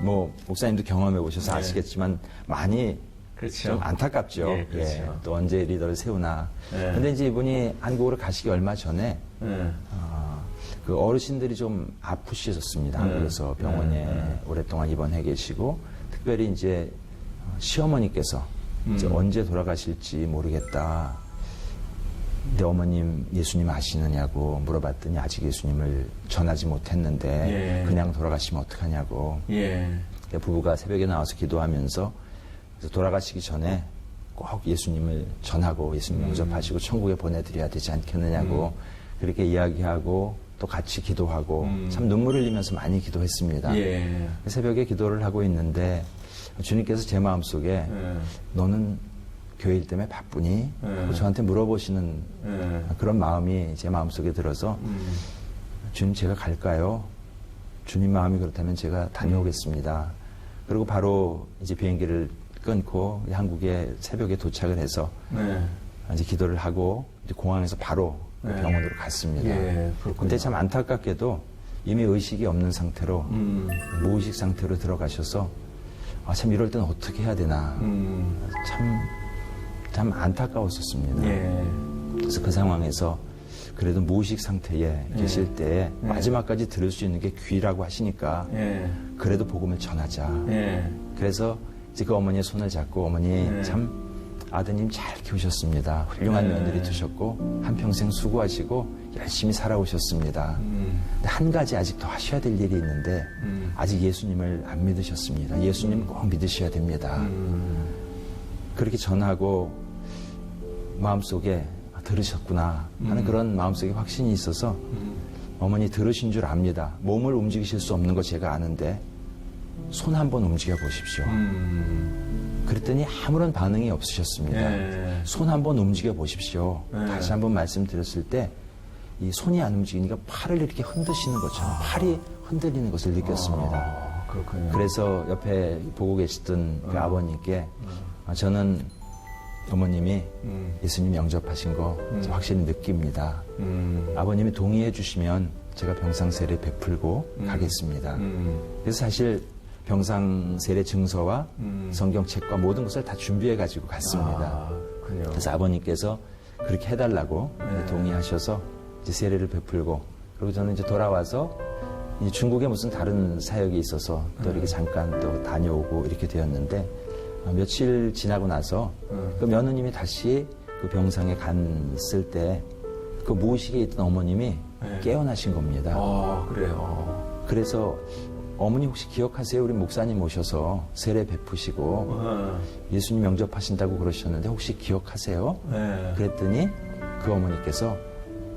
[SPEAKER 2] 뭐 목사님도 경험해 보셔서 아시겠지만 많이
[SPEAKER 5] 그렇죠.
[SPEAKER 2] 좀 안타깝죠.
[SPEAKER 5] 예, 그렇죠.
[SPEAKER 2] 예, 또 언제 리더를 세우나. 근데 이제 이분이 한국으로 가시기 얼마 전에 그 어르신들이 좀 아프셨습니다. 한국에서 병원에 오랫동안 입원해 계시고, 특별히 이제 시어머니께서 이제 언제 돌아가실지 모르겠다. 내 어머님 예수님 아시느냐고 물어봤더니 아직 예수님을 전하지 못했는데 그냥 돌아가시면 어떡하냐고. 부부가 새벽에 나와서 기도하면서 그래서 돌아가시기 전에 꼭 예수님을 전하고 예수님 영접하시고 천국에 보내드려야 되지 않겠느냐고 그렇게 이야기하고 또 같이 기도하고 참 눈물 흘리면서 많이 기도했습니다. 새벽에 기도를 하고 있는데 주님께서 제 마음속에 너는 교회 일 때문에 바쁘니? 저한테 물어보시는 그런 마음이 제 마음속에 들어서 주님 제가 갈까요? 주님 마음이 그렇다면 제가 다녀오겠습니다. 그리고 바로 이제 비행기를 끊고 한국에 새벽에 도착을 해서 이제 기도를 하고 이제 공항에서 바로 병원으로 갔습니다. 근데 참 안타깝게도 이미 의식이 없는 상태로 무의식 상태로 들어가셔서 참 이럴 때는 어떻게 해야 되나 참 안타까웠었습니다. 그래서 그 상황에서 그래도 무의식 상태에 계실 때 마지막까지 들을 수 있는 게 귀라고 하시니까 그래도 복음을 전하자. 그래서 이제 그 어머니의 손을 잡고 어머니 참 아드님 잘 키우셨습니다. 훌륭한 며느리 두셨고 한평생 수고하시고 열심히 살아오셨습니다. 근데 한 가지 아직 더 하셔야 될 일이 있는데 아직 예수님을 안 믿으셨습니다. 예수님 꼭 믿으셔야 됩니다. 그렇게 전하고 마음속에 들으셨구나 하는 그런 마음속에 확신이 있어서 어머니 들으신 줄 압니다. 몸을 움직이실 수 없는 거 제가 아는데 손 한번 움직여 보십시오. 그랬더니 아무런 반응이 없으셨습니다. 손 한번 움직여 보십시오. 다시 한번 말씀드렸을 때 이 손이 안 움직이니까 팔을 이렇게 흔드시는 것처럼 팔이 흔들리는 것을 느꼈습니다. 그래서 옆에 보고 계시던 그 아버님께 저는 어머님이 예수님 영접하신 거 확실히 느낍니다. 아버님이 동의해 주시면 제가 병상세례 베풀고 가겠습니다. 그래서 사실 병상세례 증서와 성경책과 모든 것을 다 준비해 가지고 갔습니다. 그래서 아버님께서 그렇게 해달라고 동의하셔서 이제 세례를 베풀고 그리고 저는 이제 돌아와서 이제 중국에 무슨 다른 사역이 있어서 또 이렇게 잠깐 또 다녀오고 이렇게 되었는데 며칠 지나고 나서 그 며느님이 다시 그 병상에 갔을 때 그 무의식에 있던 어머님이 깨어나신 겁니다.
[SPEAKER 5] 그래요.
[SPEAKER 2] 그래서 어머니 혹시 기억하세요? 우리 목사님 오셔서 세례 베푸시고 예수님 영접하신다고 그러셨는데 혹시 기억하세요? 그랬더니 그 어머니께서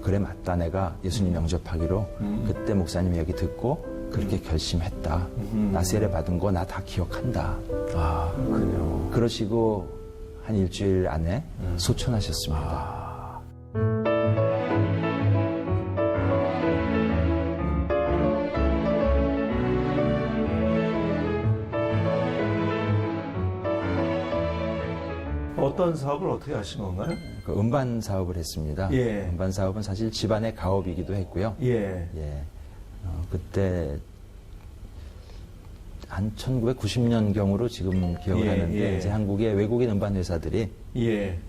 [SPEAKER 2] 그래 맞다 내가 예수님 영접하기로 그때 목사님 얘기 듣고 그렇게 결심했다. 나 세례 받은 거 나 다 기억한다.
[SPEAKER 5] 그렇군요.
[SPEAKER 2] 그러시고 한 일주일 안에 소천하셨습니다.
[SPEAKER 5] 어떤 사업을 어떻게 하신 건가요?
[SPEAKER 2] 그 음반 사업을 했습니다. 음반 사업은 사실 집안의 가업이기도 했고요. 그때 한 1990년경으로 지금 기억을 하는데 이제 한국의 외국인 음반 회사들이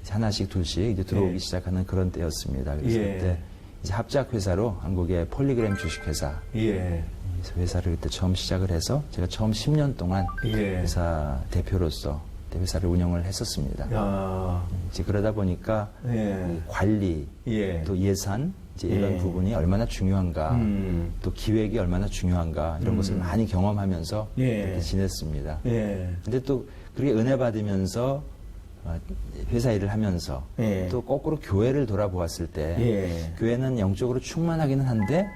[SPEAKER 2] 하나씩 둘씩 이제 들어오기 시작하는 그런 때였습니다. 그래서 그때 이제 합작 회사로 한국의 폴리그램 주식회사 회사를 그때 처음 시작을 해서 제가 처음 10년 동안 회사 대표로서 회사를 운영을 했었습니다. 이제 그러다 보니까 관리, 또 예산, 이제 이런 부분이 얼마나 중요한가, 또 기획이 얼마나 중요한가 이런 것을 많이 경험하면서 이렇게 지냈습니다. 근데 또 그렇게 은혜 받으면서 회사 일을 하면서 또 거꾸로 교회를 돌아보았을 때 교회는 영적으로 충만하기는 한데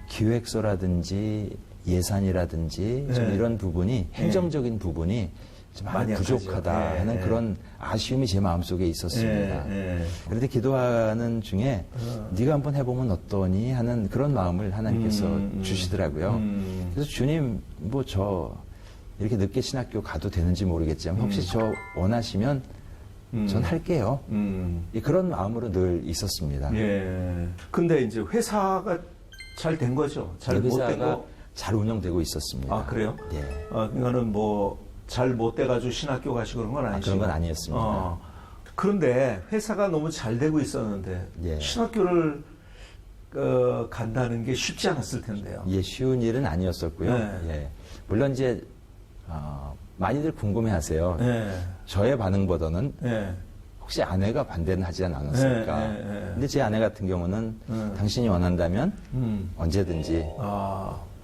[SPEAKER 2] 기획서라든지 예산이라든지 좀 이런 부분이 행정적인 부분이 좀 많이 부족하다 하는 그런 아쉬움이 제 마음속에 있었습니다. 그런데 기도하는 중에 네가 한번 해보면 어떠니 하는 그런 마음을 하나님께서 주시더라고요. 그래서 주님 뭐 저 이렇게 늦게 신학교 가도 되는지 모르겠지만 혹시 저 원하시면 전 할게요. 그런 마음으로 늘 있었습니다.
[SPEAKER 5] 근데 이제 회사가 잘 된 거죠? 잘 못 된 거?
[SPEAKER 2] 잘 운영되고 있었습니다.
[SPEAKER 5] 아, 그래요? 이거는 뭐 잘 못 돼가지고 신학교 가시고 그런 건 아니시고?
[SPEAKER 2] 그런 건 아니었습니다.
[SPEAKER 5] 그런데 회사가 너무 잘 되고 있었는데 신학교를 간다는 게 쉽지 않았을 텐데요.
[SPEAKER 2] 예, 쉬운 일은 아니었었고요.
[SPEAKER 5] 네.
[SPEAKER 2] 예. 물론 이제 많이들 궁금해하세요.
[SPEAKER 5] 네.
[SPEAKER 2] 저의 반응보다는
[SPEAKER 5] 네.
[SPEAKER 2] 혹시 아내가 반대는 하지 않았을까.
[SPEAKER 5] 네, 네, 네.
[SPEAKER 2] 근데 제 아내 같은 경우는 당신이 원한다면 언제든지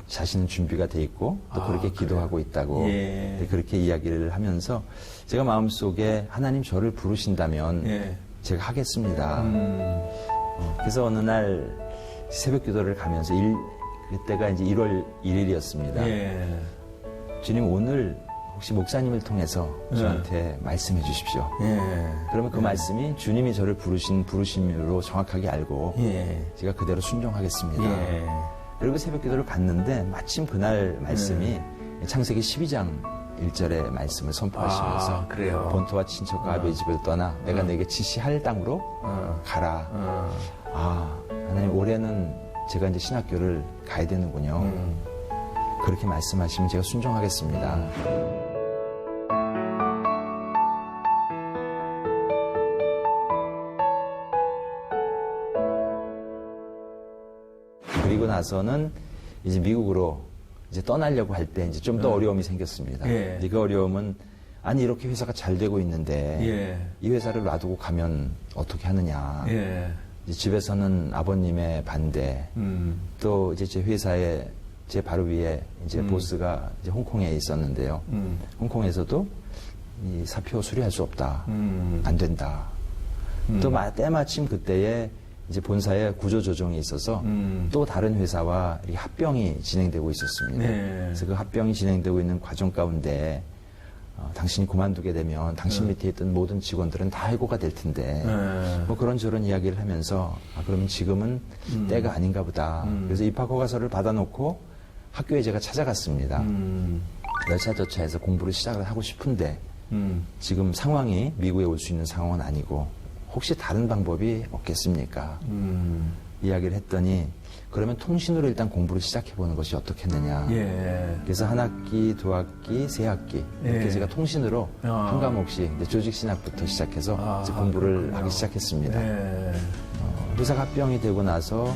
[SPEAKER 2] 자신은 준비가 돼 있고 또 그렇게 기도하고 있다고
[SPEAKER 5] 예.
[SPEAKER 2] 그렇게 이야기를 하면서 제가 마음속에 하나님 저를 부르신다면
[SPEAKER 5] 예.
[SPEAKER 2] 제가 하겠습니다. 그래서 어느 날 새벽 기도를 가면서 그때가 이제 1월 1일이었습니다.
[SPEAKER 5] 예.
[SPEAKER 2] 주님 오늘 혹시 목사님을 통해서 저한테 말씀해 주십시오.
[SPEAKER 5] 예.
[SPEAKER 2] 그러면 그 말씀이 주님이 저를 부르신 부르심으로 정확하게 알고
[SPEAKER 5] 예.
[SPEAKER 2] 제가 그대로 순종하겠습니다.
[SPEAKER 5] 예.
[SPEAKER 2] 그리고 새벽 기도를 갔는데 마침 그날 말씀이 창세기 12장 1절의 말씀을 선포하시면서
[SPEAKER 5] 그래요.
[SPEAKER 2] 본토와 친척과 아버지 집을 떠나 내가 내게 지시할 땅으로 가라. 하나님 올해는 제가 이제 신학교를 가야 되는군요. 그렇게 말씀하시면 제가 순종하겠습니다. 그리고 나서는 이제 미국으로 이제 떠나려고 할 때 이제 좀 더 어려움이 생겼습니다.
[SPEAKER 5] 예.
[SPEAKER 2] 근데 그 어려움은 아니 이렇게 회사가 잘 되고 있는데
[SPEAKER 5] 예.
[SPEAKER 2] 이 회사를 놔두고 가면 어떻게 하느냐.
[SPEAKER 5] 예.
[SPEAKER 2] 이제 집에서는 아버님의 반대, 또 이제 제 회사에 제 바로 위에 이제 보스가 이제 홍콩에 있었는데요. 홍콩에서도 이 사표 수리할 수 없다, 안 된다. 또 때마침 그때에 이제 본사에 구조 조정이 있어서 또 다른 회사와 이렇게 합병이 진행되고 있었습니다.
[SPEAKER 5] 네.
[SPEAKER 2] 그래서 그 합병이 진행되고 있는 과정 가운데 당신이 그만두게 되면 당신 밑에 있던 모든 직원들은 다 해고가 될 텐데 뭐 그런저런 이야기를 하면서 그러면 지금은 때가 아닌가 보다. 그래서 입학 허가서를 받아놓고 학교에 제가 찾아갔습니다. 여차저차해서 공부를 시작을 하고 싶은데 지금 상황이 미국에 올 수 있는 상황은 아니고 혹시 다른 방법이 없겠습니까? 이야기를 했더니 그러면 통신으로 일단 공부를 시작해보는 것이 어떻겠느냐.
[SPEAKER 5] 예.
[SPEAKER 2] 그래서 한 학기, 두 학기, 세 학기 이렇게
[SPEAKER 5] 예.
[SPEAKER 2] 제가 통신으로 한 과목씩 조직신학부터 시작해서 이제 공부를
[SPEAKER 5] 그렇군요.
[SPEAKER 2] 하기 시작했습니다.
[SPEAKER 5] 예.
[SPEAKER 2] 회사 합병이 되고 나서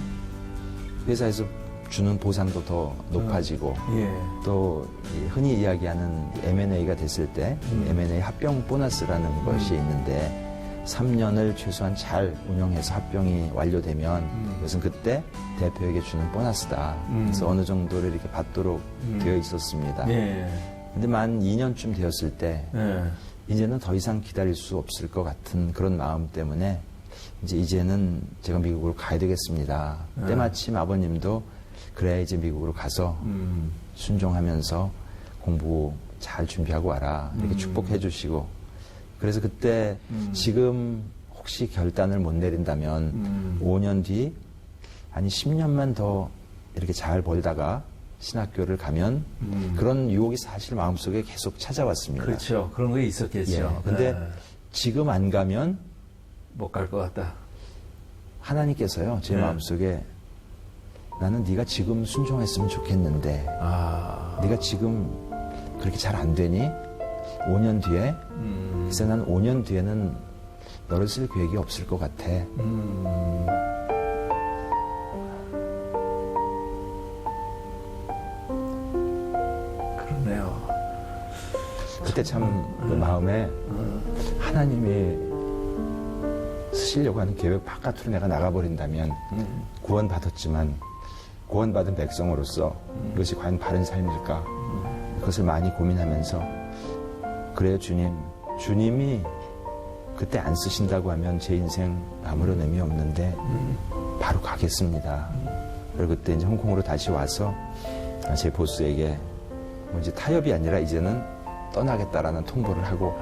[SPEAKER 2] 회사에서 주는 보상도 더 높아지고
[SPEAKER 5] 예.
[SPEAKER 2] 또 흔히 이야기하는 M&A가 됐을 때 M&A 합병 보너스라는 것이 있는데 3년을 최소한 잘 운영해서 합병이 완료되면 이것은 그때 대표에게 주는 보너스다. 그래서 어느 정도를 이렇게 받도록 되어 있었습니다.
[SPEAKER 5] 예.
[SPEAKER 2] 근데 만 2년쯤 되었을 때
[SPEAKER 5] 예.
[SPEAKER 2] 이제는 더 이상 기다릴 수 없을 것 같은 그런 마음 때문에 이제는 제가 미국으로 가야 되겠습니다. 때마침 아버님도 그래 이제 미국으로 가서 순종하면서 공부 잘 준비하고 와라 이렇게 축복해 주시고 그래서 그때 지금 혹시 결단을 못 내린다면 5년 뒤 아니 10년만 더 이렇게 잘 벌다가 신학교를 가면 그런 유혹이 사실 마음속에 계속 찾아왔습니다.
[SPEAKER 5] 그렇죠. 그런 게 있었겠죠.
[SPEAKER 2] 예, 근데
[SPEAKER 5] 네.
[SPEAKER 2] 지금 안 가면
[SPEAKER 5] 못 갈 것 같다.
[SPEAKER 2] 하나님께서요 제 마음속에 나는 네가 지금 순종했으면 좋겠는데 네가 지금 그렇게 잘 안 되니 5년 뒤에 그래서 난 5년 뒤에는 너를 쓸 계획이 없을 것 같아.
[SPEAKER 5] 그렇네요.
[SPEAKER 2] 그때 참 그 마음에 하나님이 쓰시려고 하는 계획 바깥으로 내가 나가버린다면 구원받았지만 구원받은 백성으로서 이것이 과연 바른 삶일까? 그것을 많이 고민하면서 그래요 주님. 주님이 그때 안 쓰신다고 하면 제 인생 아무런 의미 없는데 바로 가겠습니다. 그리고 그때 이제 홍콩으로 다시 와서 제 보스에게 뭐 이제 타협이 아니라 이제는 떠나겠다라는 통보를 하고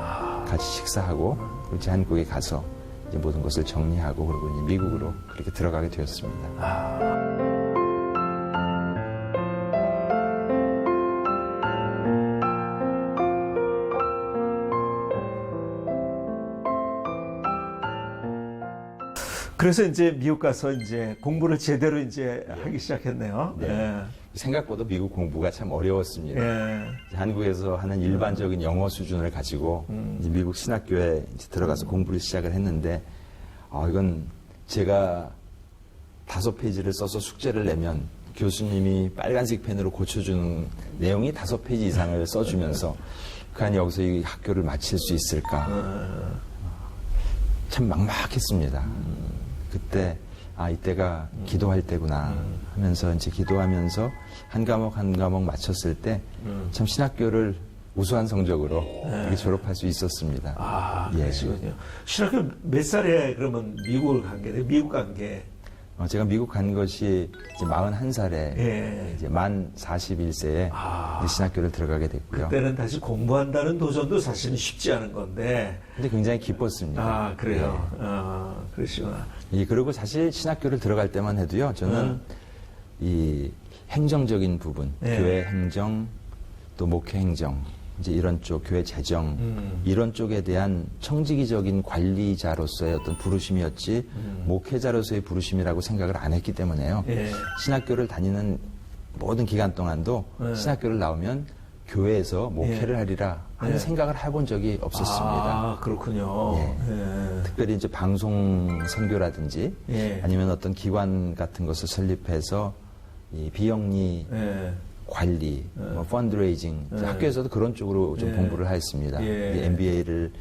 [SPEAKER 2] 같이 식사하고 그리고 이제 한국에 가서 이제 모든 것을 정리하고 그리고 이제 미국으로 그렇게 들어가게 되었습니다.
[SPEAKER 5] 그래서 이제 미국 가서 이제 공부를 제대로 이제 하기 시작했네요.
[SPEAKER 2] 네.
[SPEAKER 5] 예.
[SPEAKER 2] 생각보다 미국 공부가 참 어려웠습니다.
[SPEAKER 5] 예.
[SPEAKER 2] 한국에서 하는 일반적인 영어 수준을 가지고 이제 미국 신학교에 이제 들어가서 공부를 시작을 했는데 이건 제가 5페이지를 써서 숙제를 내면 교수님이 빨간색 펜으로 고쳐주는 내용이 5페이지 이상을 써주면서 과연 여기서 이 학교를 마칠 수 있을까? 참 막막했습니다. 그때 이때가 기도할 때구나 하면서 이제 기도하면서 한 과목 한 과목 마쳤을 때 참 신학교를 우수한 성적으로 이렇게 졸업할 수 있었습니다.
[SPEAKER 5] 그러시군요. 신학교 몇 살에 그러면 미국을 간 게, 미국 간 게?
[SPEAKER 2] 제가 미국 간 것이 이제 41살에 이제 만 41세에 신학교를 들어가게 됐고요.
[SPEAKER 5] 그때는 다시 공부한다는 도전도 사실은 쉽지 않은 건데.
[SPEAKER 2] 근데 굉장히 기뻤습니다.
[SPEAKER 5] 그래요. 그러시구나.
[SPEAKER 2] 그리고 사실 신학교를 들어갈 때만 해도요, 저는 이 행정적인 부분, 교회 행정, 또 목회 행정, 이제 이런 쪽, 교회 재정, 이런 쪽에 대한 청지기적인 관리자로서의 어떤 부르심이었지, 목회자로서의 부르심이라고 생각을 안 했기 때문에요. 신학교를 다니는 모든 기간 동안도 신학교를 나오면 교회에서 목회를 하리라 하는 생각을 해본 적이 없었습니다.
[SPEAKER 5] 그렇군요.
[SPEAKER 2] 특별히 이제 방송 선교라든지 아니면 어떤 기관 같은 것을 설립해서 이 비영리 관리, 펀드레이징, 학교에서도 그런 쪽으로 좀 공부를 하였습니다. MBA를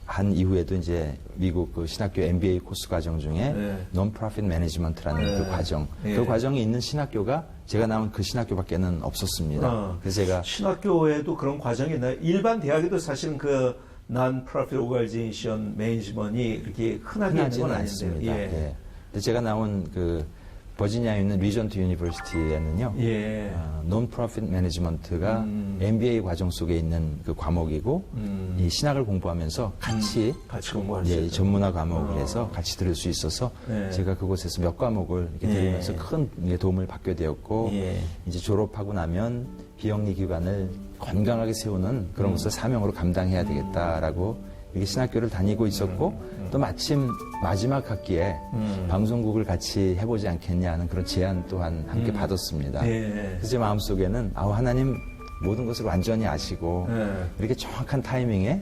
[SPEAKER 2] 한 이후에도 이제 미국 그 신학교 MBA 코스 과정 중에 Non-Profit Management라는 그 과정, 그 과정이 있는 신학교가 제가 나온 그 신학교밖에는 없었습니다. 그래서 제가
[SPEAKER 5] 신학교에도 그런 과정이 있나요? 일반 대학에도 사실은 그 Non-Profit Organization Management이 이렇게 흔하게 있는 건
[SPEAKER 2] 않습니다. 근데 제가 나온 그 버지니아에 있는 리전트 유니버시티에는요, 논프로핏 매니지먼트가 MBA 과정 속에 있는 그 과목이고, 이 신학을 공부하면서 같이
[SPEAKER 5] 공부할 수
[SPEAKER 2] 전문화 과목을 해서 같이 들을 수 있어서 제가 그곳에서 몇 과목을 이렇게 들으면서 큰 도움을 받게 되었고, 이제 졸업하고 나면 비영리 기관을 건강하게 세우는 그런 것을 사명으로 감당해야 되겠다라고 이렇게 신학교를 다니고 있었고, 또 마침 마지막 학기에 방송국을 같이 해보지 않겠냐 하는 그런 제안 또한 함께 받았습니다. 그래서 제 마음속에는 하나님 모든 것을 완전히 아시고 이렇게 정확한 타이밍에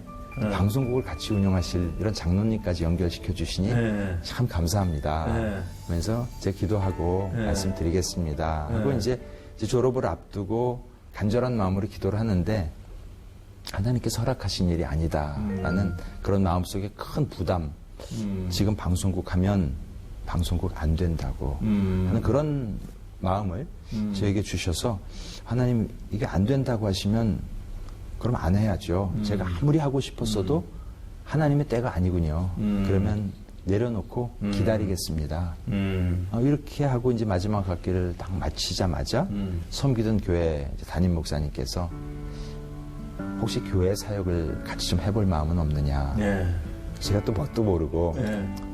[SPEAKER 2] 방송국을 같이 운영하실 이런 장로님까지 연결시켜 주시니 참 감사합니다. 그러면서 제가 기도하고 말씀드리겠습니다. 하고 이제 졸업을 앞두고 간절한 마음으로 기도를 하는데 하나님께서 허락하신 일이 아니다라는 그런 마음속에 큰 부담, 지금 방송국 하면 방송국 안 된다고 하는 그런 마음을 저에게 주셔서 하나님 이게 안 된다고 하시면 그럼 안 해야죠. 제가 아무리 하고 싶었어도 하나님의 때가 아니군요. 그러면 내려놓고 기다리겠습니다. 이렇게 하고 이제 마지막 학기를 딱 마치자마자 섬기던 교회 담임 목사님께서 혹시 교회 사역을 같이 좀 해볼 마음은 없느냐. 제가 또 뭣도 모르고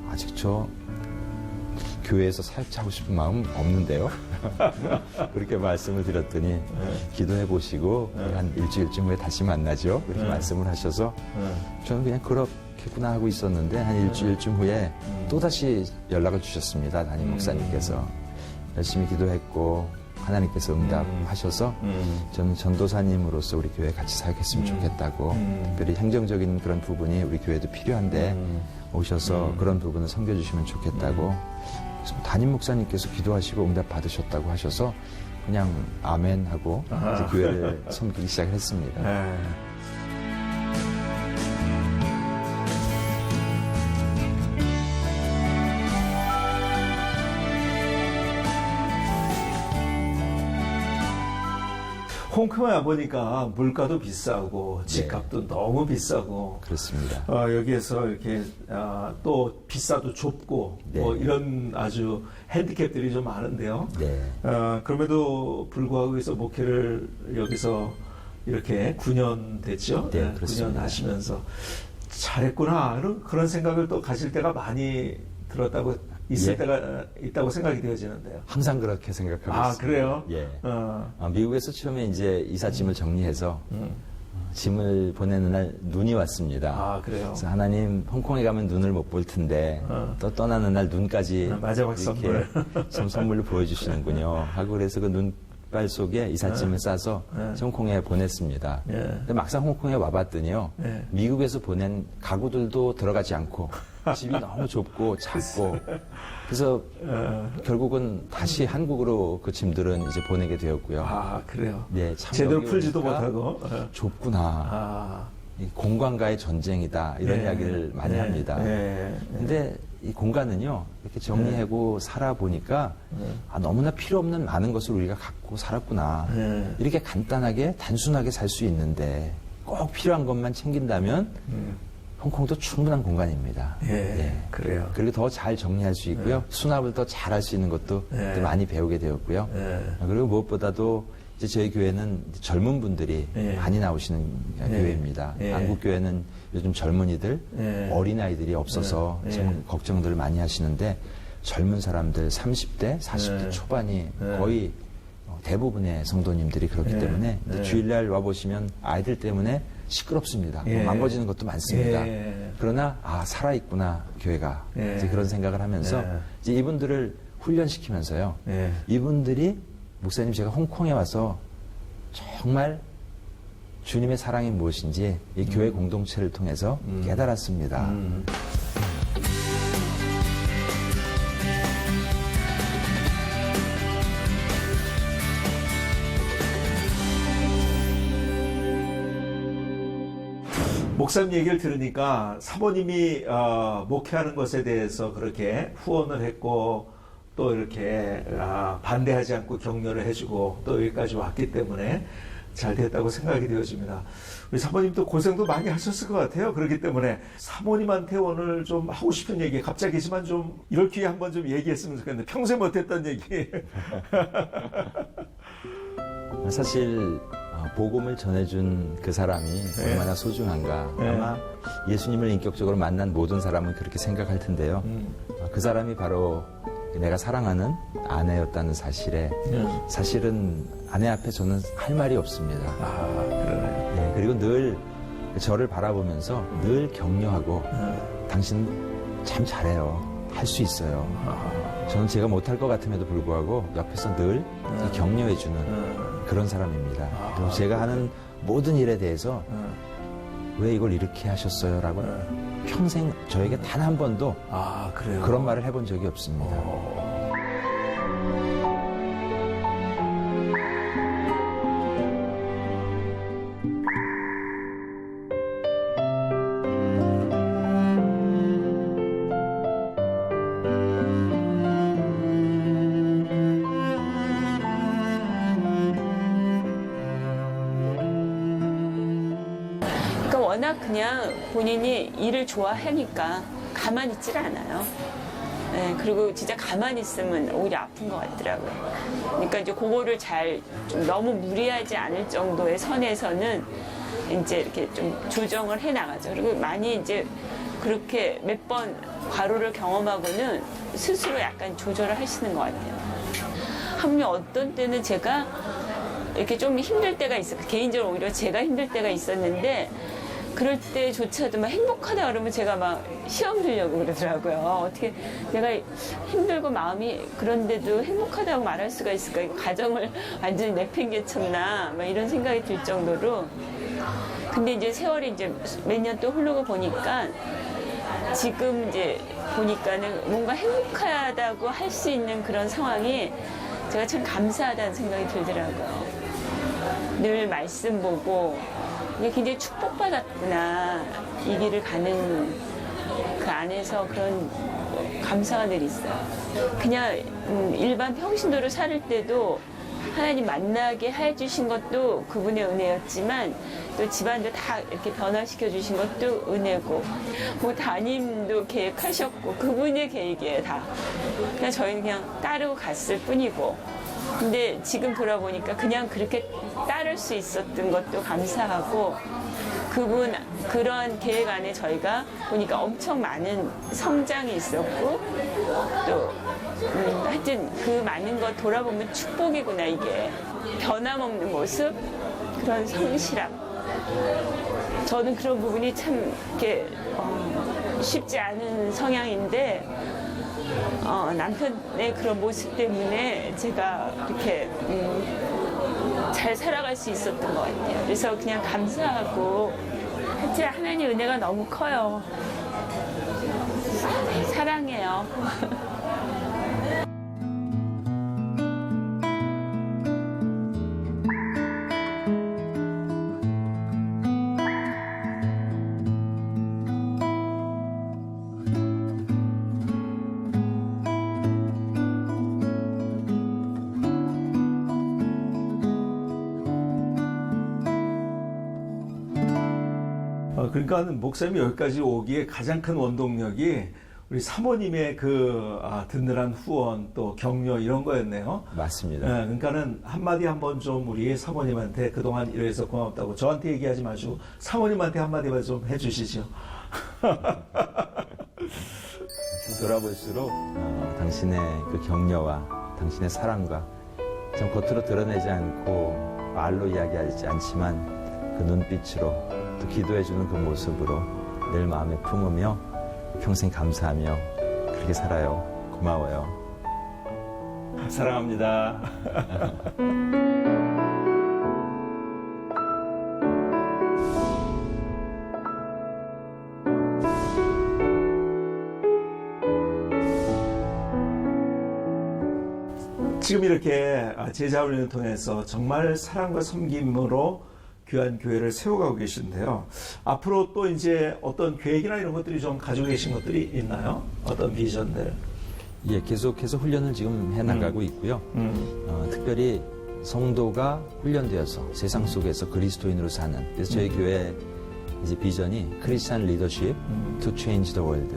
[SPEAKER 2] 아직 저 교회에서 사역자 하고 싶은 마음 없는데요. 그렇게 말씀을 드렸더니 기도해 보시고 한 일주일쯤 후에 다시 만나죠. 그렇게 말씀을 하셔서 저는 그냥 그렇겠구나 하고 있었는데 한 일주일쯤 후에 또다시 연락을 주셨습니다. 담임 목사님께서. 열심히 기도했고 하나님께서 응답하셔서 저는 전도사님으로서 우리 교회 같이 사역했으면 좋겠다고, 특별히 행정적인 그런 부분이 우리 교회도 필요한데 오셔서 그런 부분을 섬겨주시면 좋겠다고, 담임 목사님께서 기도하시고 응답 받으셨다고 하셔서 그냥 아멘 하고 이제 교회를 섬기기 시작했습니다.
[SPEAKER 5] 홍콩에 와보니까 물가도 비싸고 집값도 너무 비싸고
[SPEAKER 2] 그렇습니다.
[SPEAKER 5] 여기에서 이렇게 또 비싸도 좁고 뭐 이런 아주 핸디캡들이 좀 많은데요. 그럼에도 불구하고 그래서 목회를 여기서 이렇게 9년 됐죠. 9년 하시면서 잘했구나 그런 생각을 또 가질 때가 많이 들었다고 있을 때가 있다고 생각이 되어지는데요.
[SPEAKER 2] 항상 그렇게 생각하고 있습니다.
[SPEAKER 5] 그래요?
[SPEAKER 2] 미국에서 처음에 이제 이삿짐을 정리해서 짐을 보내는 날 눈이 왔습니다.
[SPEAKER 5] 그래요?
[SPEAKER 2] 그래서 하나님, 홍콩에 가면 눈을 못 볼 텐데 또 떠나는 날 눈까지
[SPEAKER 5] 마지막
[SPEAKER 2] 이렇게 참 선물로 보여주시는군요. 하고 그래서 그 눈 깃발 속에 이삿짐을 싸서 홍콩에 보냈습니다. 근데 막상 홍콩에 와봤더니요. 미국에서 보낸 가구들도 들어가지 않고 집이 너무 좁고 작고 그래서 결국은 다시 한국으로 그 짐들은 이제 보내게 되었고요.
[SPEAKER 5] 아, 그래요?
[SPEAKER 2] 네, 참
[SPEAKER 5] 제대로
[SPEAKER 2] 여기
[SPEAKER 5] 풀지도
[SPEAKER 2] 오니까
[SPEAKER 5] 못하고.
[SPEAKER 2] 좁구나. 이 공간과의 전쟁이다. 이런 이야기를 많이 합니다. 근데 이 공간은요, 이렇게 정리하고 살아보니까 아, 너무나 필요 없는 많은 것을 우리가 갖고 살았구나. 이렇게 간단하게, 단순하게 살 수 있는데 꼭 필요한 것만 챙긴다면 홍콩도 충분한 공간입니다.
[SPEAKER 5] 그래요.
[SPEAKER 2] 그리고 더 잘 정리할 수 있고요. 수납을 더 잘 할 수 있는 것도 또 많이 배우게 되었고요. 그리고 무엇보다도 이제 저희 교회는 젊은 분들이 많이 나오시는 교회입니다. 한국 교회는 요즘 젊은이들, 어린아이들이 없어서 참 걱정들을 많이 하시는데 젊은 사람들 30대, 40대 초반이 거의 대부분의 성도님들이 그렇기 때문에 이제 주일날 와보시면 아이들 때문에 시끄럽습니다. 망가지는 것도 많습니다. 그러나 아 살아있구나 교회가 이제 그런 생각을 하면서 이제 이분들을 훈련시키면서요. 이분들이 목사님 제가 홍콩에 와서 정말 주님의 사랑이 무엇인지 이 교회 공동체를 통해서 깨달았습니다.
[SPEAKER 5] 목사님 얘기를 들으니까 사모님이 목회하는 것에 대해서 그렇게 후원을 했고 또 이렇게 반대하지 않고 격려를 해주고 또 여기까지 왔기 때문에 잘 됐다고 생각이 되어집니다. 우리 사모님도 고생도 많이 하셨을 것 같아요. 그렇기 때문에 사모님한테 오늘 좀 하고 싶은 얘기 갑자기지만 좀 이럴 기회 한번 좀 얘기했으면 좋겠는데 평소에 못했던 얘기.
[SPEAKER 2] 사실 복음을 전해준 그 사람이 얼마나 소중한가. 아마 예수님을 인격적으로 만난 모든 사람은 그렇게 생각할 텐데요. 그 사람이 바로 내가 사랑하는 아내였다는 사실에 사실은 아내 앞에 저는 할 말이 없습니다.
[SPEAKER 5] 그러네요.
[SPEAKER 2] 네, 그리고 늘 저를 바라보면서 늘 격려하고 당신 참 잘해요. 할 수 있어요. 저는 제가 못할 것 같음에도 불구하고 옆에서 늘 격려해주는 그런 사람입니다. 그리고 제가 하는 모든 일에 대해서 왜 이걸 이렇게 하셨어요? 라고 평생 저에게 단 한 번도
[SPEAKER 5] 그래요?
[SPEAKER 2] 그런 말을 해본 적이 없습니다.
[SPEAKER 13] 워낙 그냥 본인이 일을 좋아하니까 가만히 있질 않아요. 네, 그리고 진짜 가만히 있으면 오히려 아픈 것 같더라고요. 그러니까 이제 그거를 잘 좀 너무 무리하지 않을 정도의 선에서는 이제 이렇게 좀 조정을 해 나가죠. 그리고 많이 이제 그렇게 몇 번 과로를 경험하고는 스스로 약간 조절을 하시는 것 같아요. 한편 어떤 때는 제가 이렇게 좀 힘들 때가 있어요. 개인적으로 오히려 제가 힘들 때가 있었는데 그럴 때조차도 막 행복하다 그러면 제가 막 시험 들려고 그러더라고요. 어떻게 내가 힘들고 마음이 그런데도 행복하다고 말할 수가 있을까? 이거 가정을 완전히 내팽개쳤나? 막 이런 생각이 들 정도로. 근데 이제 세월이 이제 몇 년 또 흐르고 보니까 지금 이제 보니까는 뭔가 행복하다고 할 수 있는 그런 상황이 제가 참 감사하다는 생각이 들더라고요. 늘 말씀 보고 이게 굉장히 축복받았구나. 이 길을 가는 그 안에서 그런 감사가 늘 있어요. 그냥 일반 평신도로 살 때도 하나님 만나게 해주신 것도 그분의 은혜였지만 또 집안도 다 이렇게 변화시켜 주신 것도 은혜고 뭐 담임도 계획하셨고 그분의 계획이에요 다. 그냥 저희는 그냥 따르고 갔을 뿐이고 근데 지금 돌아보니까 그냥 그렇게 따를 수 있었던 것도 감사하고 그분 그런 계획 안에 저희가 보니까 엄청 많은 성장이 있었고 또 하여튼 그 많은 것 돌아보면 축복이구나 이게 변함없는 모습 그런 성실함 저는 그런 부분이 참 이렇게 쉽지 않은 성향인데 남편의 그런 모습 때문에 제가 이렇게 잘 살아갈 수 있었던 것 같아요. 그래서 그냥 감사하고 하여튼 하나님 은혜가 너무 커요. 사랑해요.
[SPEAKER 5] 그러니까 목사님이 여기까지 오기에 가장 큰 원동력이 우리 사모님의 그 든든한 후원 또 격려 이런 거였네요.
[SPEAKER 2] 맞습니다.
[SPEAKER 5] 네, 그러니까는 한마디 한번 좀 우리 사모님한테 그동안 이래서 고맙다고 저한테 얘기하지 마시고 사모님한테 한마디만 좀 해주시죠.
[SPEAKER 2] 돌아볼수록 당신의 그 격려와 당신의 사랑과 좀 겉으로 드러내지 않고 말로 이야기하지 않지만 그 눈빛으로 또 기도해주는 그 모습으로 늘 마음에 품으며 평생 감사하며 그렇게 살아요. 고마워요.
[SPEAKER 5] 사랑합니다. 지금 이렇게 제자훈련을 통해서 정말 사랑과 섬김으로 귀한 교회를 세워가고 계신데요. 앞으로 또 이제 어떤 계획이나 이런 것들이 좀 가지고 계신 것들이 있나요? 어떤 비전들?
[SPEAKER 2] 예, 계속해서 훈련을 지금 해나가고 있고요. 특별히 성도가 훈련되어서 세상 속에서 그리스도인으로 사는. 그래서 저희 교회 이제 비전이 크리스찬 리더십 to change the world.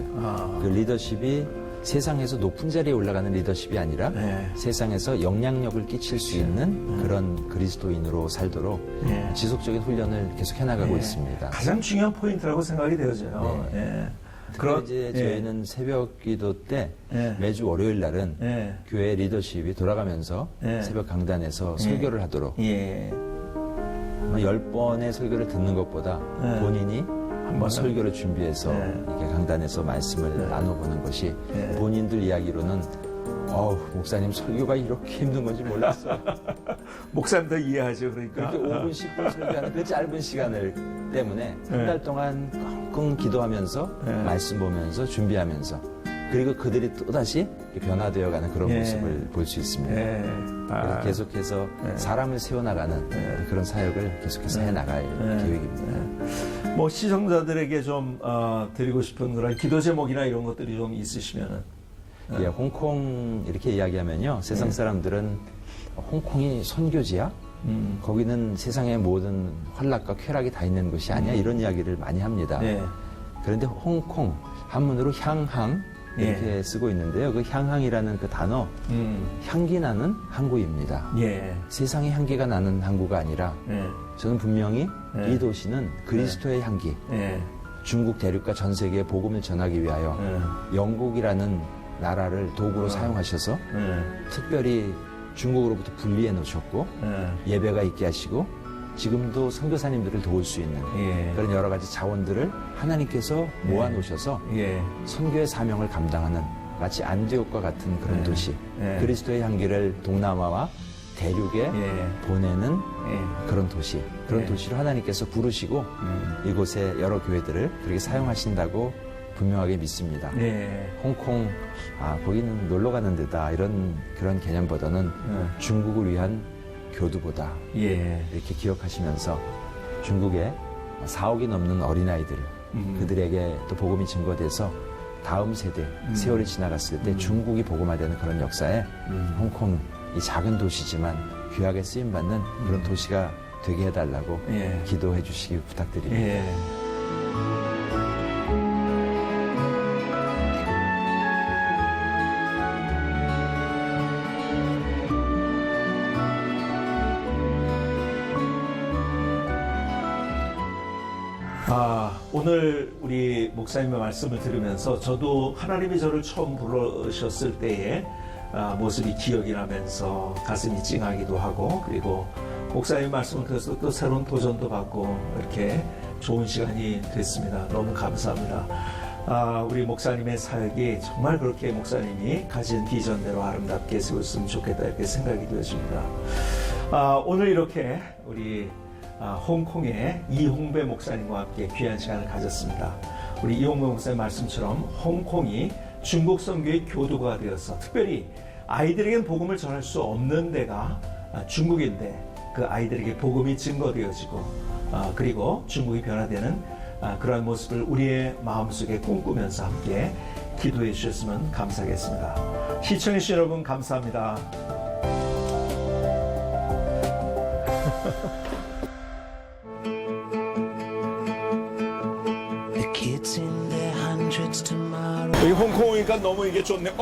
[SPEAKER 2] 그 리더십이 세상에서 높은 자리에 올라가는 리더십이 아니라 세상에서 영향력을 끼칠 수 있는 그런 그리스도인으로 살도록 지속적인 훈련을 계속 해나가고 있습니다.
[SPEAKER 5] 가장 중요한 포인트라고 생각이 되어져요.
[SPEAKER 2] 그럼 이제 저희는 새벽 기도 때 매주 월요일 날은 교회 리더십이 돌아가면서 새벽 강단에서 설교를 하도록 10번의 설교를 듣는 것보다 본인이 한번 설교를 준비해서 이렇게 강단에서 말씀을 나눠보는 것이 본인들 이야기로는 목사님 설교가 이렇게 힘든 건지 몰랐어.
[SPEAKER 5] 목사님도 이해하죠. 그러니까.
[SPEAKER 2] 그렇게 5분, 10분 설교하는 그 짧은 시간을 때문에 한 달 동안 끙끙 기도하면서 말씀 보면서 준비하면서 그리고 그들이 또다시 변화되어가는 그런 모습을 볼 수 있습니다. 그래서 계속해서 사람을 세워나가는 그런 사역을 계속해서 해나갈 계획입니다.
[SPEAKER 5] 뭐 시청자들에게 좀 드리고 싶은 그런 기도 제목이나 이런 것들이 좀 있으시면은.
[SPEAKER 2] 예, 홍콩 이렇게 이야기하면요. 세상 사람들은 홍콩이 선교지야? 거기는 세상의 모든 환락과 쾌락이 다 있는 곳이 아니야? 이런 이야기를 많이 합니다. 그런데 홍콩, 한문으로 향항 이렇게 쓰고 있는데요. 그 향항이라는 그 단어, 향기 나는 항구입니다. 세상의 향기가 나는 항구가 아니라 저는 분명히 이 도시는 그리스도의 향기, 중국 대륙과 전 세계에 복음을 전하기 위하여 영국이라는 나라를 도구로 사용하셔서 특별히 중국으로부터 분리해 놓으셨고 예배가 있게 하시고 지금도 선교사님들을 도울 수 있는 그런 여러 가지 자원들을 하나님께서 모아 놓으셔서 선교의 사명을 감당하는 마치 안디옥과 같은 그런 도시, 그리스도의 향기를 동남아와 대륙에 보내는 그런 도시, 그런 도시로 하나님께서 부르시고 이곳에 여러 교회들을 그렇게 사용하신다고 분명하게 믿습니다. 홍콩, 거기는 놀러 가는 데다 이런 그런 개념보다는 중국을 위한 교두보다 이렇게 기억하시면서 중국에 4억이 넘는 어린아이들 그들에게 또 복음이 증거돼서 다음 세대 세월이 지나갔을 때 중국이 복음화되는 그런 역사에 홍콩 이 작은 도시지만 귀하게 쓰임받는 그런 도시가 되게 해달라고 기도해 주시기 부탁드립니다.
[SPEAKER 5] 오늘 우리 목사님의 말씀을 들으면서 저도 하나님이 저를 처음 부르셨을 때의 모습이 기억이 나면서 가슴이 찡하기도 하고 그리고 목사님 말씀을 들어서 또 새로운 도전도 받고 이렇게 좋은 시간이 됐습니다. 너무 감사합니다. 우리 목사님의 사역이 정말 그렇게 목사님이 가진 비전대로 아름답게 세웠으면 좋겠다 이렇게 생각이 되어집니다. 오늘 이렇게 우리 홍콩의 이홍배 목사님과 함께 귀한 시간을 가졌습니다. 우리 이홍배 목사님 말씀처럼 홍콩이 중국 선교의 교두가 되어서 특별히 아이들에게는 복음을 전할 수 없는 데가 중국인데 그 아이들에게 복음이 증거되어지고 그리고 중국이 변화되는 그러한 모습을 우리의 마음속에 꿈꾸면서 함께 기도해 주셨으면 감사하겠습니다. 시청해주신 여러분 감사합니다.
[SPEAKER 1] 여기 홍콩 오니까 너무 이게 좋네.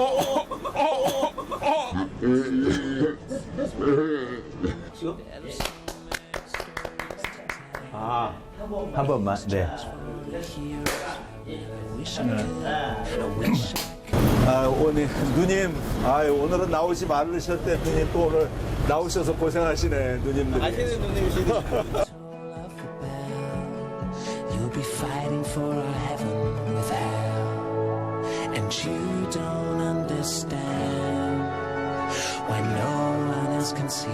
[SPEAKER 2] 한 번만. 네.
[SPEAKER 1] 오늘 누님, 오늘은 나오지 말으셨대. 누님 또 오늘 나오셔서 고생하시네, 누님들.
[SPEAKER 4] 아시는 누님이시죠?
[SPEAKER 14] You'll be fighting for a heaven with hell, and you don't understand why no one else can see.